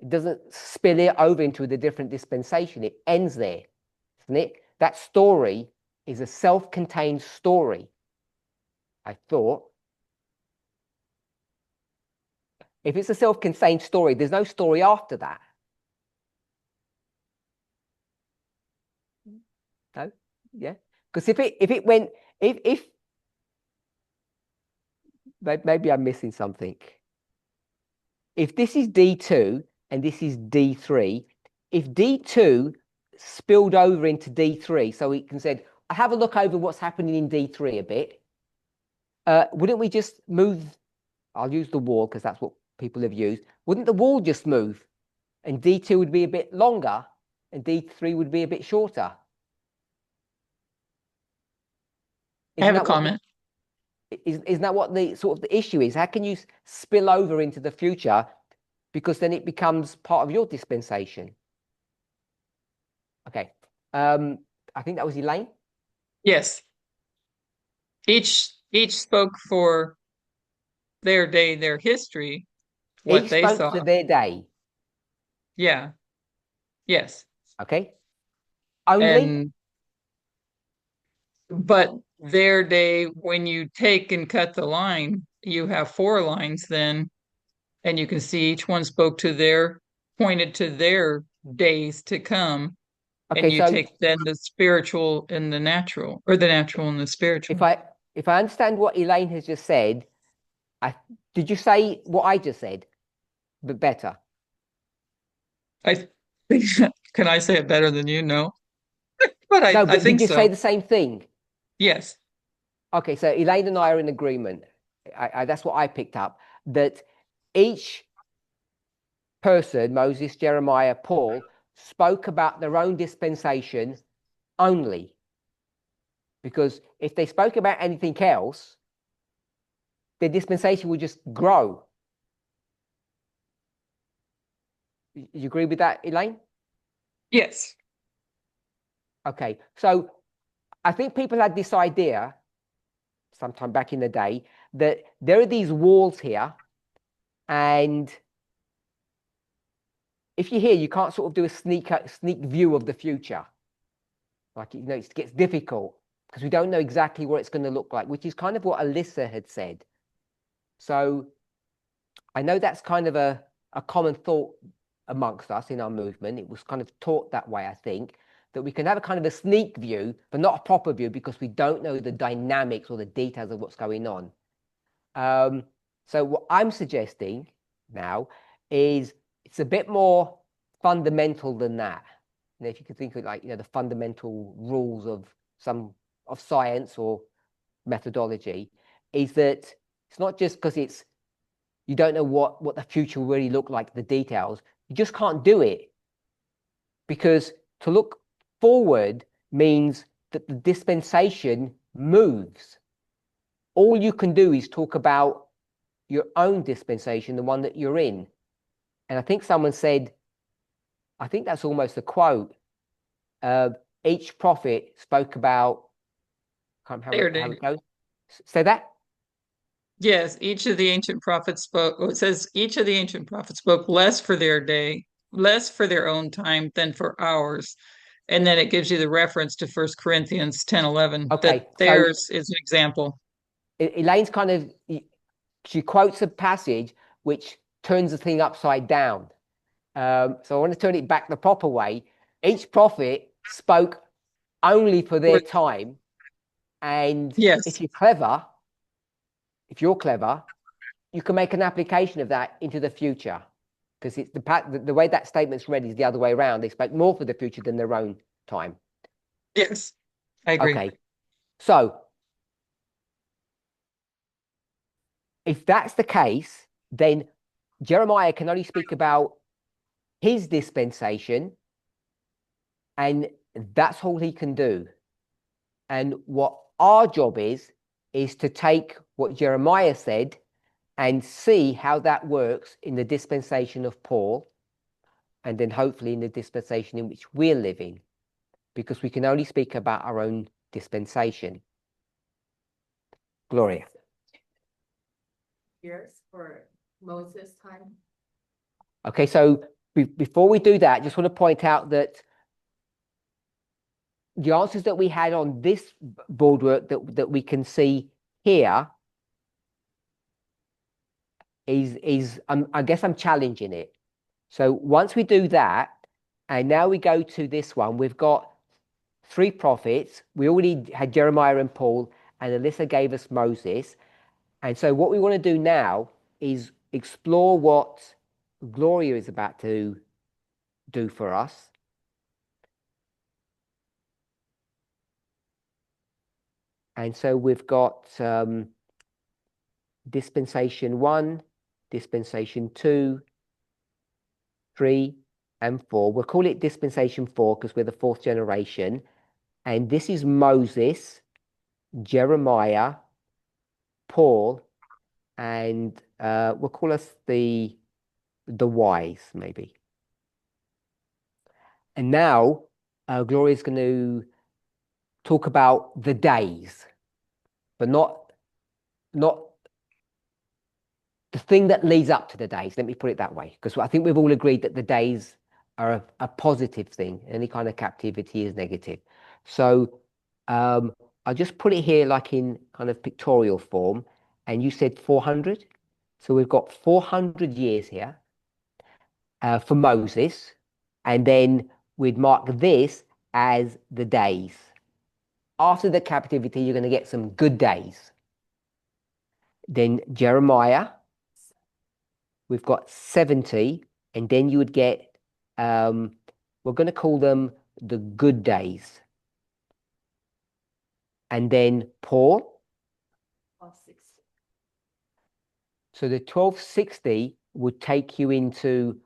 It doesn't spill it over into the different dispensation. It ends there, isn't it? That story is a self-contained story. I thought. If it's a self-contained story, there's no story after that. No? Yeah. Because if maybe I'm missing something. If this is D2 and this is D3, if D2 spilled over into D3, so we can say, I have a look over what's happening in D3 a bit, wouldn't we just move? I'll use the wall because that's what people have used. Wouldn't the wall just move? And D2 would be a bit longer and D3 would be a bit shorter. I have a comment. Isn't that what the sort of the issue is? How can you spill over into the future? Because then it becomes part of your dispensation. Okay. I think that was Elaine. Yes. Each spoke for their day, their history, what Each they spoke saw. for their day. Yeah. Yes. Okay. Only. But their day, when you take and cut the line, you have 4 lines then, and you can see each one pointed to their days to come. Okay, And you so take then the spiritual and the natural, or the natural and the spiritual. if I understand what Elaine has just said, did you say what I just said, but better? I think, can I say it better than you? No, but No, I but did think you say so. the same thing? Yes. Okay, so Elaine and I are in agreement. That's what I picked up, that each person, Moses, Jeremiah, Paul, spoke about their own dispensation only. Because if they spoke about anything else, their dispensation would just grow. You agree with that, Elaine? Yes. Okay, so I think people had this idea sometime back in the day that there are these walls here, and if you're here, you can't sort of do a sneak view of the future. Like, it gets difficult because we don't know exactly what it's going to look like, which is kind of what Alyssa had said. So I know that's kind of a common thought amongst us in our movement. It was kind of taught that way, I think, that we can have a kind of a sneak view, but not a proper view because we don't know the dynamics or the details of what's going on. So what I'm suggesting now is it's a bit more fundamental than that. And if you could think of like, the fundamental rules of science or methodology, is that it's not just because you don't know what the future will really look like, the details. You just can't do it, because to look forward means that the dispensation moves. All you can do is talk about your own dispensation, the one that you're in. And I think someone said, I think that's almost a quote, each prophet spoke about, I can't remember how it goes. Say that? Yes, each of the ancient prophets spoke, it says each of the ancient prophets spoke less for their day, less for their own time than for ours. And then it gives you the reference to 1 Corinthians 10:11, Okay, that so theirs is an example. Elaine's kind of, she quotes a passage which turns the thing upside down. So I want to turn it back the proper way. Each prophet spoke only for their time. And Yes. if you're clever, you can make an application of that into the future. Because it's the way that statement's read is the other way around. They spoke more for the future than their own time. Yes, I agree. Okay. So if that's the case, then Jeremiah can only speak about his dispensation, and that's all he can do. And what our job is to take what Jeremiah said and see how that works in the dispensation of Paul, and then hopefully in the dispensation in which we're living, because we can only speak about our own dispensation. Gloria. Years for Moses' time. Okay, so before we do that, I just want to point out that the answers that we had on this boardwork that we can see here is I guess I'm challenging it. So once we do that, and now we go to this one, we've got 3 prophets. We already had Jeremiah and Paul, and Alyssa gave us Moses. And so what we want to do now is explore what Gloria is about to do for us. And so we've got dispensation 1, dispensation 2, 3, and 4. We'll call it dispensation 4 because we're the 4th generation. And this is Moses, Jeremiah, Paul, and we'll call us the wise, maybe. And now Gloria's going to talk about the days, but not the thing that leads up to the days. Let me put it that way, because I think we've all agreed that the days are a positive thing. Any kind of captivity is negative. So I'll just put it here like in kind of pictorial form. and you said 400. So we've got 400 years here for Moses, and then we'd mark this as the days. After the captivity, you're going to get some good days. Then Jeremiah, we've got 70, and then you would get, we're going to call them the good days. And then Paul. 1260. So the 1260 would take you into,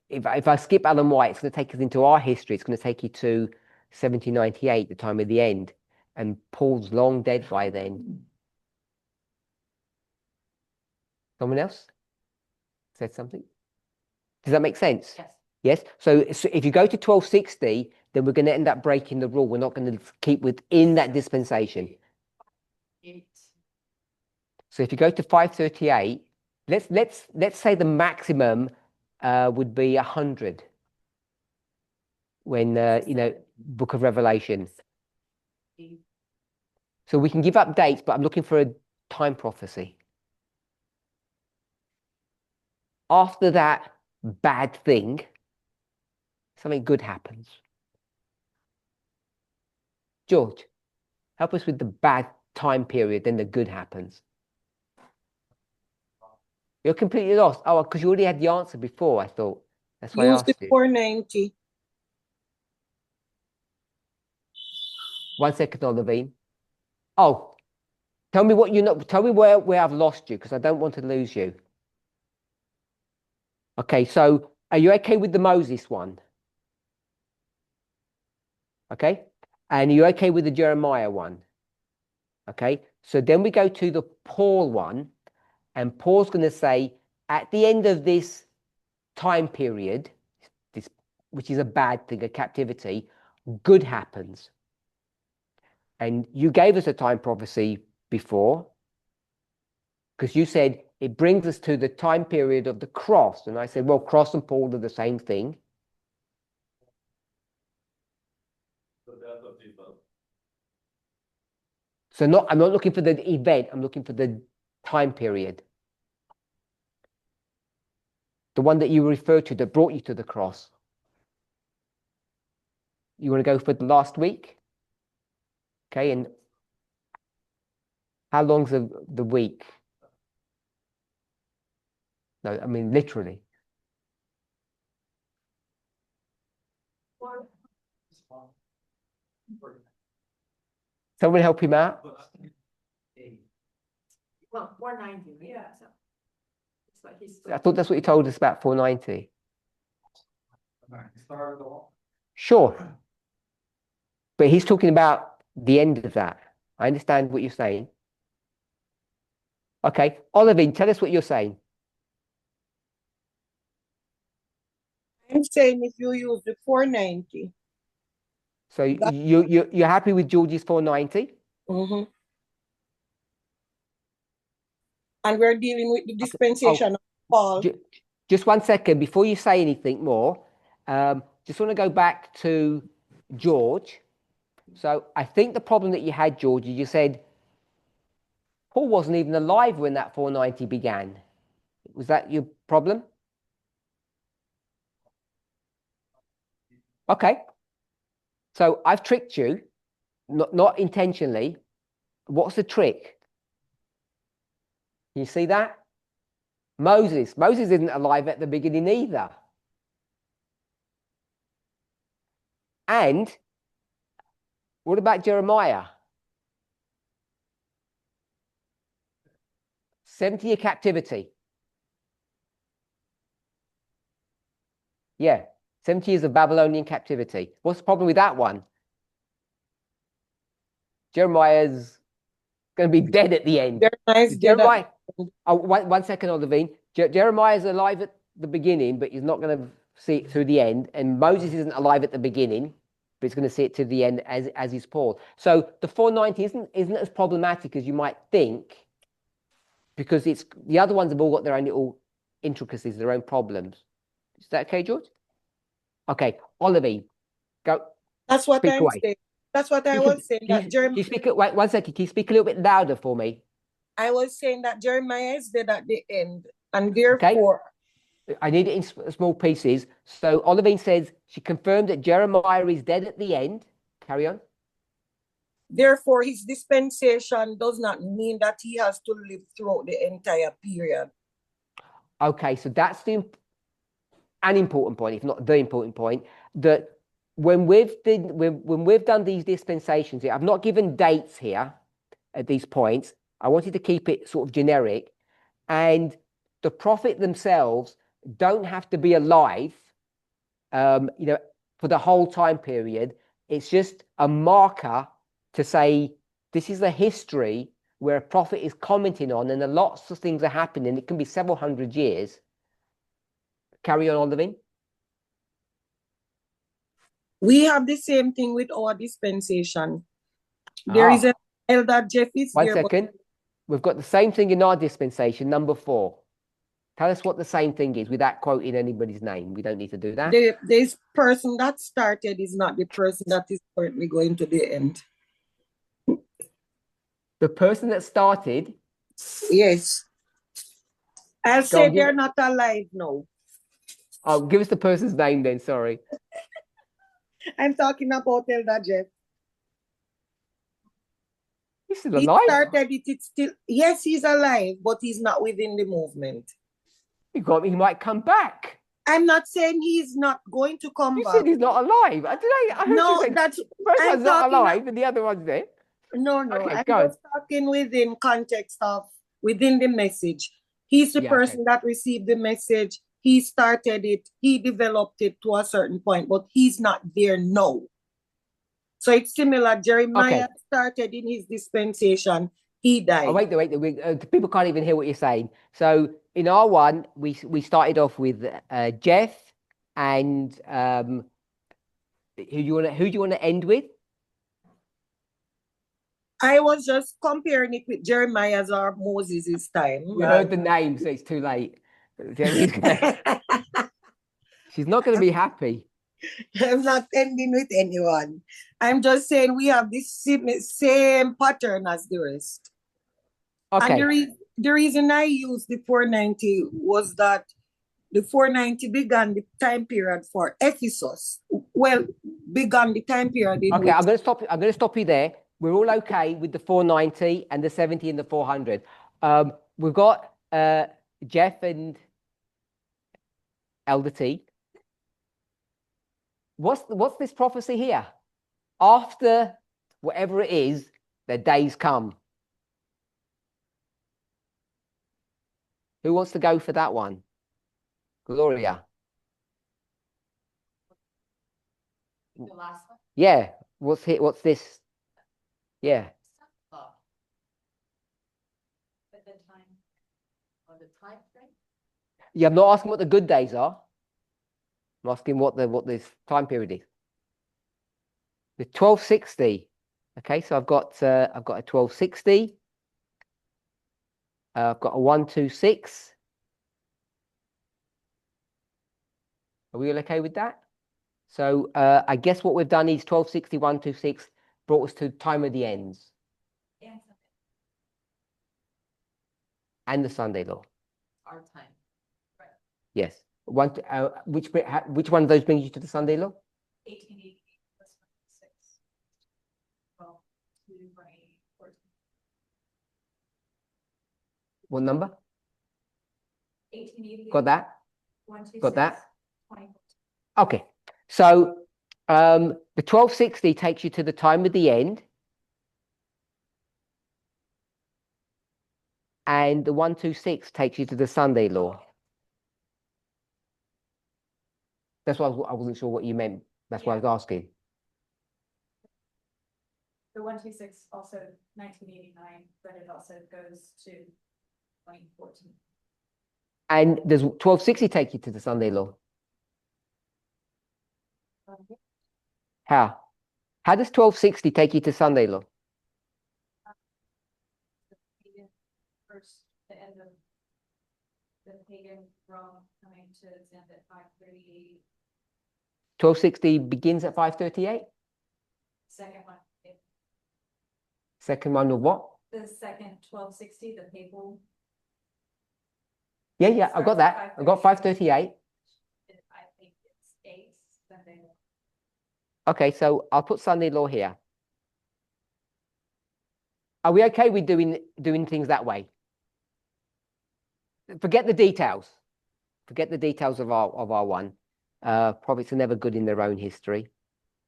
if I skip Alan White, it's going to take us into our history. It's going to take you to 1798, the time of the end. And Paul's long dead by then. Someone else said something? Does that make sense? Yes. Yes. So if you go to 1260, then we're going to end up breaking the rule. We're not going to keep within that dispensation. 8. So if you go to 538, let's say the maximum would be 100 when Book of Revelation. So we can give up dates, but I'm looking for a time prophecy. After that bad thing, something good happens. George, help us with the bad time period, then the good happens. You're completely lost. Oh, because you already had the answer before, I thought. That's why I Use the asked you. 490. 1 second, Olivine. Oh, tell me what you know. Tell me where I've lost you, because I don't want to lose you. Okay, so are you okay with the Moses one? Okay, and are you okay with the Jeremiah one? Okay, so then we go to the Paul one, and Paul's going to say at the end of this time period, this, which is a bad thing, a captivity, good happens. And you gave us a time prophecy before, because you said it brings us to the time period of the cross. And I said, well, cross and Paul are the same thing. So I'm not looking for the event, I'm looking for the time period. The one that you referred to that brought you to the cross. You want to go for the last week? Okay, and how long's the week? No, I mean literally. Someone help him out? Well, 490. Yeah. So it's like he's. I thought that's what you told us about 490. Sure. But he's talking about the end of that. I understand what you're saying. Okay, Olivine, tell us what you're saying. I'm saying if you use the 490. So you're happy with George's 490? Mm-hmm. And we're dealing with the dispensation of Paul. Just 1 second before you say anything more. Just want to go back to George. So I think the problem that you had, George, you said Paul wasn't even alive when that 490 began. Was that your problem? Okay. So I've tricked you, not intentionally. What's the trick? You see that? Moses isn't alive at the beginning either. And what about Jeremiah? 70-year captivity. Yeah, 70 years of Babylonian captivity. What's the problem with that one? Jeremiah's going to be dead at the end. Jeremiah. Oh, 1 second, Olivine. Jeremiah's alive at the beginning, but he's not going to see it through the end. And Moses isn't alive at the beginning, but he's going to see it to the end as is Paul. So the 490 isn't as problematic as you might think, because it's the other ones have all got their own little intricacies, their own problems. Is that okay, George? Okay, Olivine, go. That's what I'm saying. That's what I You was can- saying. can That you speak it? Wait 1 second. Can you speak a little bit louder for me? I was saying that Jeremiah is dead at the end, and Okay. therefore, I need it in small pieces. So Olivine says she confirmed that Jeremiah is dead at the end. Carry on. therefore, his dispensation does not mean that he has to live throughout the entire period. Okay, so that's an important point, if not the important point, that when we've done these dispensations here, I've not given dates here at these points. I wanted to keep it sort of generic, and the prophet themselves don't have to be alive, for the whole time period. It's just a marker to say this is a history where a prophet is commenting on, and lots of things are happening. It can be several hundred years. Carry on, Olivine. We have the same thing with our dispensation. There is an elder Jeff is 1 there. second. We've got the same thing in our dispensation, number 4. Tell us what the same thing is without quoting anybody's name. We don't need to do that. This person that started is not the person that is currently going to the end. The person that started. Yes. I'll say they're not alive now. Oh, give us the person's name then. Sorry. I'm talking about Elder Jeff. He's still alive. He started it. It's still, yes, he's alive, but he's not within the movement. He might come back. I'm not saying he's not going to come you back. You said he's not alive. I heard no, you say that's the first one's not alive and the other one's there. No, Okay, I'm just talking within context of within the message. He's the person that received the message. He started it. He developed it to a certain point, but he's not there now. So it's similar. Jeremiah started in his dispensation. He died. Oh, wait. People can't even hear what you're saying. So in R1, we started off with Jeff and who do you want to end with? I was just comparing it with Jeremiah's or Moses' time. We heard the name, so it's too late. She's not going to be happy. I'm not ending with anyone. I'm just saying we have this same pattern as the rest. Okay. And the reason I used the 490 was that the 490 began the time period for Ephesus. Well, began the time period in which... I'm going to stop you there. We're all okay with the 490 and the 70 and the 400. We've got Jeff and Elder T. What's this prophecy here? After whatever it is, the days come. Who wants to go for that one? Gloria. The last one? Yeah. What's this? Yeah. At the time. Or the time frame? Yeah, I'm not asking what the good days are. I'm asking what this time period is. The 1260. Okay, so I've got a 1260. I've got a 126. Are we all okay with that? So I guess what we've done is 1260, 126 brought us to time of the ends. And the Sunday law. Our time. Right. Yes. Which one of those brings you to the Sunday law? 1888 plus 126. Well, 2 by 14. What number? 1888. Got that? 126. Got that? 2014. Okay. So the 1260 takes you to the time of the end. And the 126 takes you to the Sunday law. That's why I wasn't sure what you meant. That's why I was asking. The 126 also 1989, but it also goes to 2014. And does 1260 take you to the Sunday law? How? How does 1260 take you to Sunday law? First, the end of the pagan Rome coming to its end at 538. 1260 begins at 538? Second one. Second one of what? The second 1260, the papal. Yeah, I've got that. I've got 538. I think it's 8 something. Okay, so I'll put Sunday law here. Are we okay with doing things that way? Forget the details. Forget the details of our one. Prophets are never good in their own history.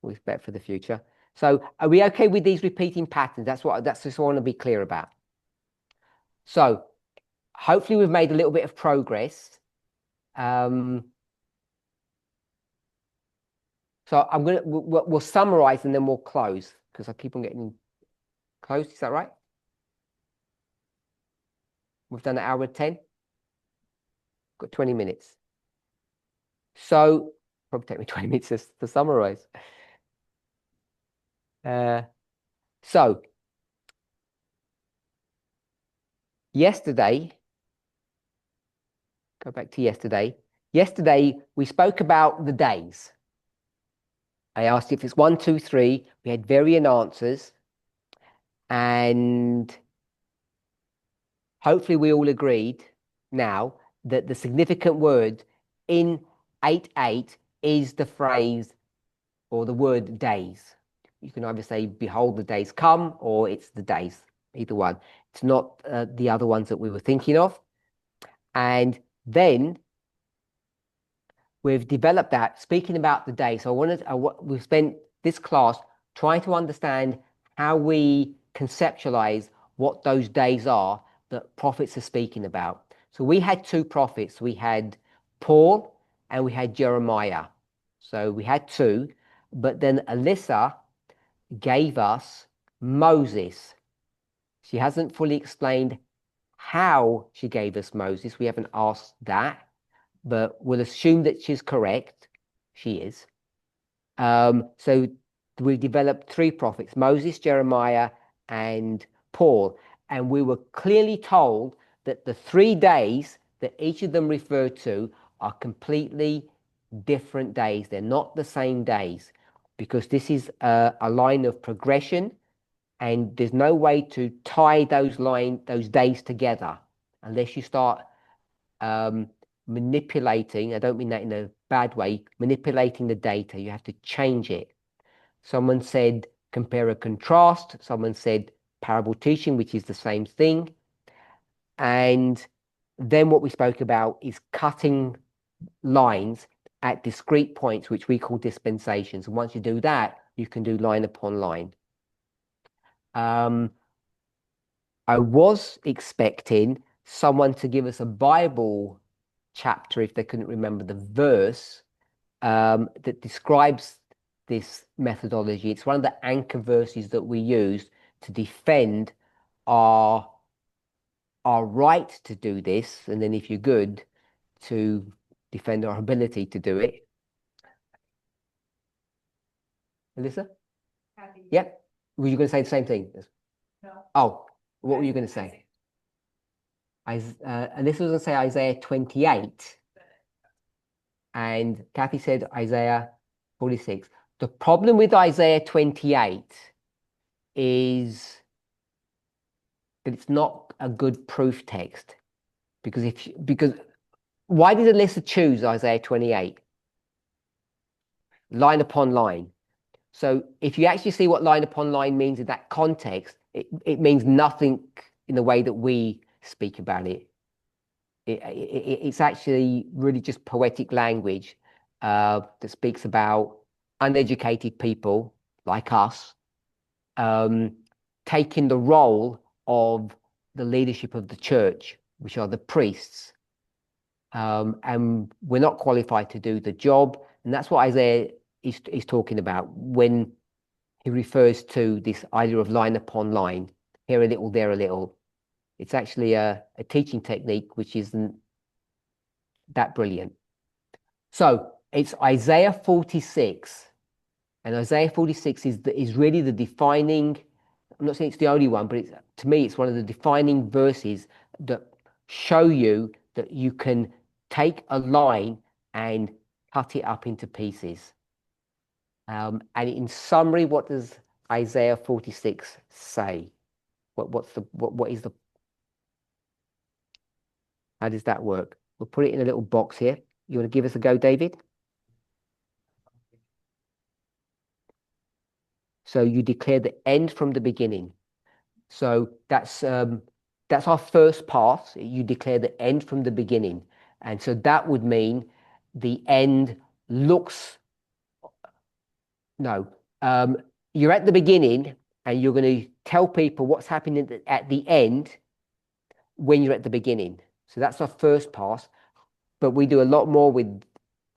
We expect for the future. So are we okay with these repeating patterns? That's just what I want to be clear about. So hopefully we've made a little bit of progress. So we'll summarize and then we'll close because I keep on getting closed. Is that right? We've done an hour and 10. Got 20 minutes. So probably take me 20 minutes to summarize. So yesterday, go back to yesterday. Yesterday, we spoke about the days. I asked if it's 1, 2, 3. We had varying answers. And hopefully we all agreed now that the significant word in 8:8 is the phrase or the word days. You can either say, behold, the days come, or it's the days, either one. It's not the other ones that we were thinking of. And then we've developed that, speaking about the day. So we've spent this class trying to understand how we conceptualize what those days are that prophets are speaking about. So we had 2 prophets. We had Paul and we had Jeremiah. So we had 2, but then Alyssa gave us Moses. She hasn't fully explained how she gave us Moses. We haven't asked that, but we'll assume that she's correct. She is. So we developed 3 prophets, Moses, Jeremiah, and Paul. And we were clearly told that the 3 days that each of them referred to are completely different days. They're not the same days because this is a line of progression, and there's no way to tie those days together unless you start manipulating. I don't mean that in a bad way. Manipulating the data, you have to change it. Someone said compare and contrast. Someone said parable teaching, which is the same thing. And then what we spoke about is cutting lines at discrete points, which we call dispensations. And once you do that, you can do line upon line. I was expecting someone to give us a Bible chapter if they couldn't remember the verse that describes this methodology. It's one of the anchor verses that we use to defend our right to do this, and then if you're good, to defend our ability to do it. Alyssa? Yep. Were you going to say the same thing? No. Oh, what were you going to say? Alyssa was going to say Isaiah 28. And Kathy said Isaiah 46. The problem with Isaiah 28 is that it's not a good proof text. Because why did Alyssa choose Isaiah 28? Line upon line. So if you actually see what line upon line means in that context, it means nothing in the way that we speak about it. It's actually really just poetic language that speaks about uneducated people like us taking the role of the leadership of the church, which are the priests. And we're not qualified to do the job. And that's what Isaiah is talking about when he refers to this idea of line upon line, here a little, there a little. It's actually a teaching technique which isn't that brilliant. So it's Isaiah 46. And Isaiah 46 is really the defining, I'm not saying it's the only one, but to me, it's one of the defining verses that show you that you can take a line and cut it up into pieces. And in summary, what does Isaiah 46 say? what is the, how does that work? We'll put it in a little box here. You want to give us a go, David? So you declare the end from the beginning. So that's our first pass. You declare the end from the beginning. And so that would mean the end looks, no, you're at the beginning and you're going to tell people what's happening at the end when you're at the beginning. So that's our first pass. But we do a lot more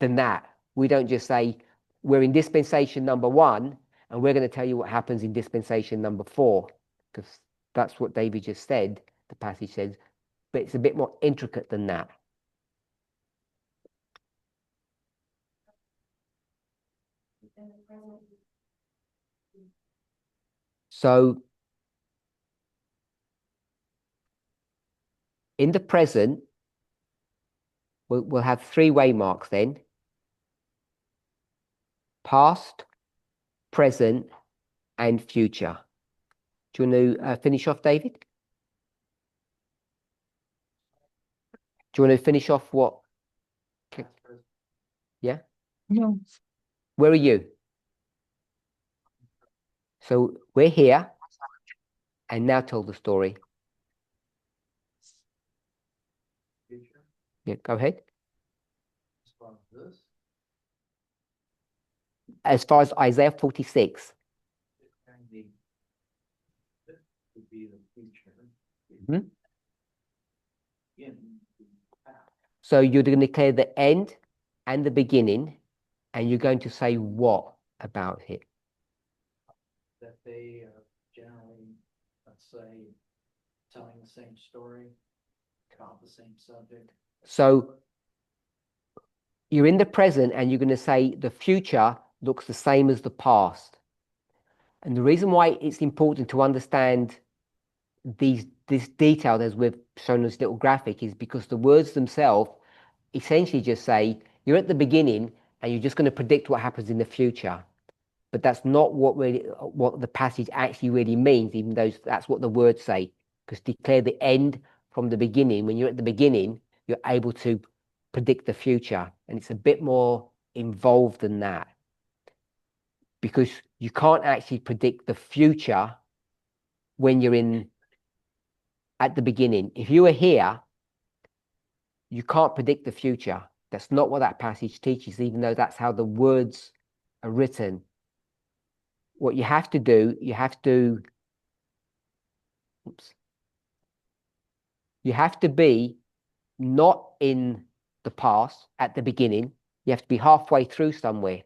than that. We don't just say, we're in dispensation number 1, and we're going to tell you what happens in dispensation number 4, because that's what David just said, the passage says, but it's a bit more intricate than that. So in the present, we'll have 3 waymarks then: past, present, and future. Do you want to finish off, David? Do you want to finish off what? Yeah? No. Where are you? So we're here, and now tell the story. Yeah, go ahead. As far as Isaiah 46. Mm-hmm. So you're going to declare the end and the beginning, and you're going to say what about it? That they are generally, let's say, telling the same story about the same subject. So you're in the present and you're going to say the future looks the same as the past. And the reason why it's important to understand this detail, as we've shown this little graphic, is because the words themselves essentially just say you're at the beginning and you're just going to predict what happens in the future. But that's not what the passage actually really means, even though that's what the words say. Because declare the end from the beginning. When you're at the beginning, you're able to predict the future. And it's a bit more involved than that. Because you can't actually predict the future when you're at the beginning. If you were here, you can't predict the future. That's not what that passage teaches, even though that's how the words are written. What you have to do, you have to be not in the past at the beginning. You have to be halfway through somewhere.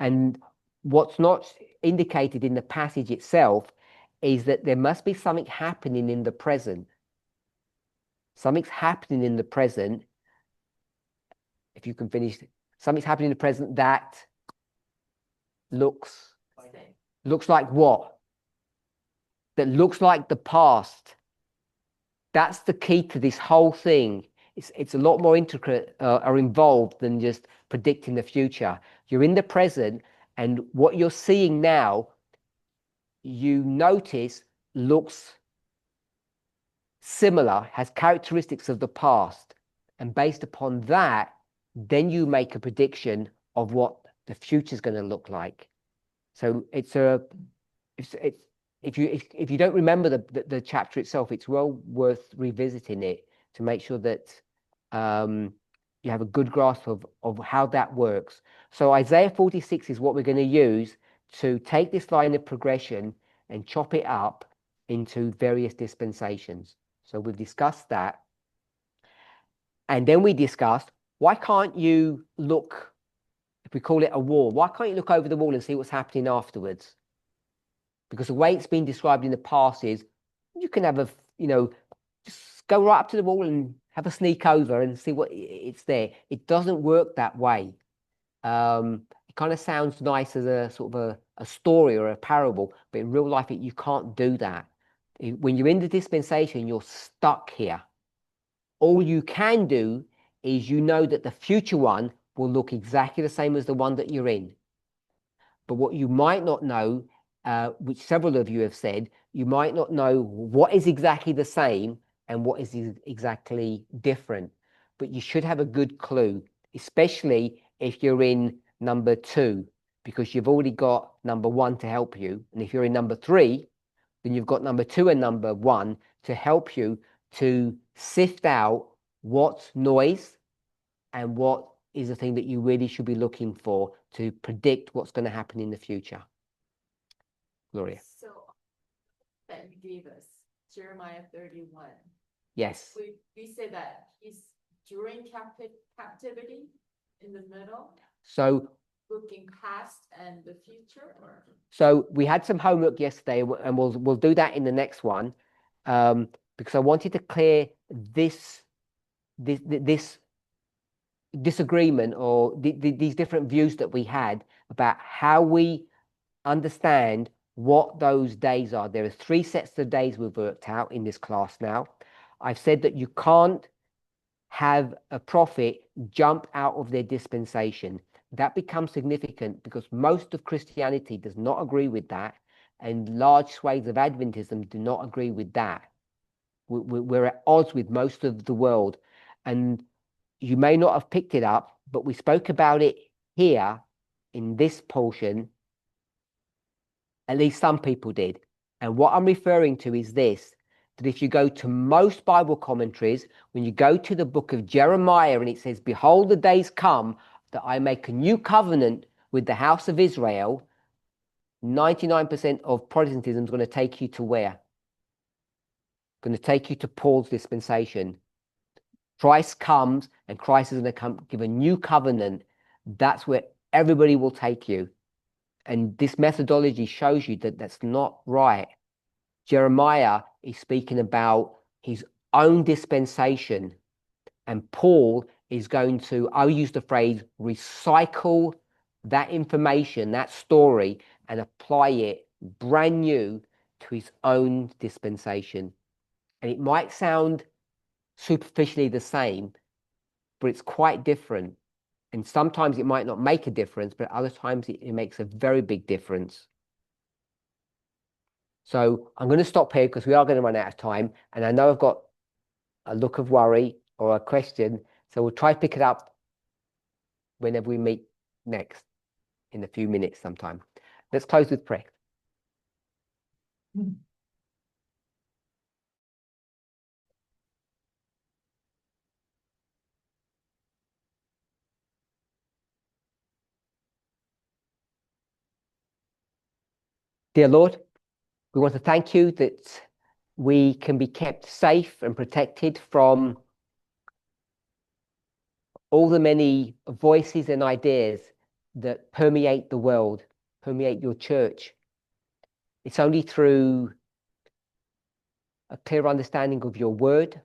And what's not indicated in the passage itself is that there must be something happening in the present. Something's happening in the present. If you can finish, something's happening in the present that looks like what? That looks like the past. That's the key to this whole thing. It's a lot more intricate or involved than just predicting the future. You're in the present, and what you're seeing now, you notice, looks similar, has characteristics of the past. And based upon that, then you make a prediction of what the future is going to look like. So if you don't remember the chapter itself, it's well worth revisiting it to make sure that you have a good grasp of how that works. So Isaiah 46 is what we're going to use to take this line of progression and chop it up into various dispensations. So we've discussed that. And then we discussed, why can't you look, if we call it a wall, why can't you look over the wall and see what's happening afterwards? Because the way it's been described in the past is you can have just go right up to the wall and have a sneak over and see what it's there. It doesn't work that way. It kind of sounds nice as a sort of a story or a parable, but in real life, you can't do that. When you're in the dispensation, you're stuck here. All you can do is that the future one will look exactly the same as the one that you're in. But what you might not know, which several of you have said, you might not know what is exactly the same and what is exactly different, but you should have a good clue, especially if you're in number 2, because you've already got number 1 to help you. And if you're in number 3, then you've got number 2 and number 1 to help you to sift out what's noise and what is the thing that you really should be looking for to predict what's going to happen in the future. Gloria. So that you gave us, Jeremiah 31. Yes. We say that he's during captivity in the middle. So looking past and the future, or? So we had some homework yesterday, and we'll do that in the next one, because I wanted to clear this disagreement or these different views that we had about how we understand what those days are. There are 3 sets of days we've worked out in this class now. I've said that you can't have a prophet jump out of their dispensation. That becomes significant because most of Christianity does not agree with that, and large swathes of Adventism do not agree with that. We're at odds with most of the world, and you may not have picked it up, but we spoke about it here in this portion. At least some people did. And what I'm referring to is this, that if you go to most Bible commentaries, when you go to the book of Jeremiah and it says, behold, the days come that I make a new covenant with the house of Israel, 99% of Protestantism is going to take you to where? Going to take you to Paul's dispensation. Christ comes and Christ is going to give a new covenant. That's where everybody will take you. And this methodology shows you that that's not right. Jeremiah is speaking about his own dispensation, and Paul is going to, I'll use the phrase, recycle that information, that story, and apply it brand new to his own dispensation. And it might sound superficially the same, but it's quite different. And sometimes it might not make a difference, but other times it makes a very big difference. So I'm going to stop here because we are going to run out of time. And I know I've got a look of worry or a question. So we'll try to pick it up whenever we meet next in a few minutes sometime. Let's close with prayer. Dear Lord, we want to thank you that we can be kept safe and protected from all the many voices and ideas that permeate the world, permeate your church. It's only through a clear understanding of your word,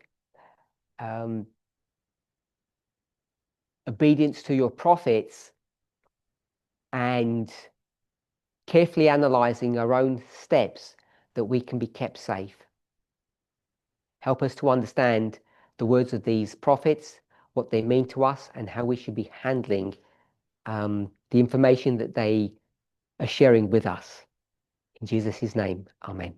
obedience to your prophets, and carefully analyzing our own steps that we can be kept safe. Help us to understand the words of these prophets, what they mean to us, and how we should be handling the information that they are sharing with us. In Jesus' name, amen.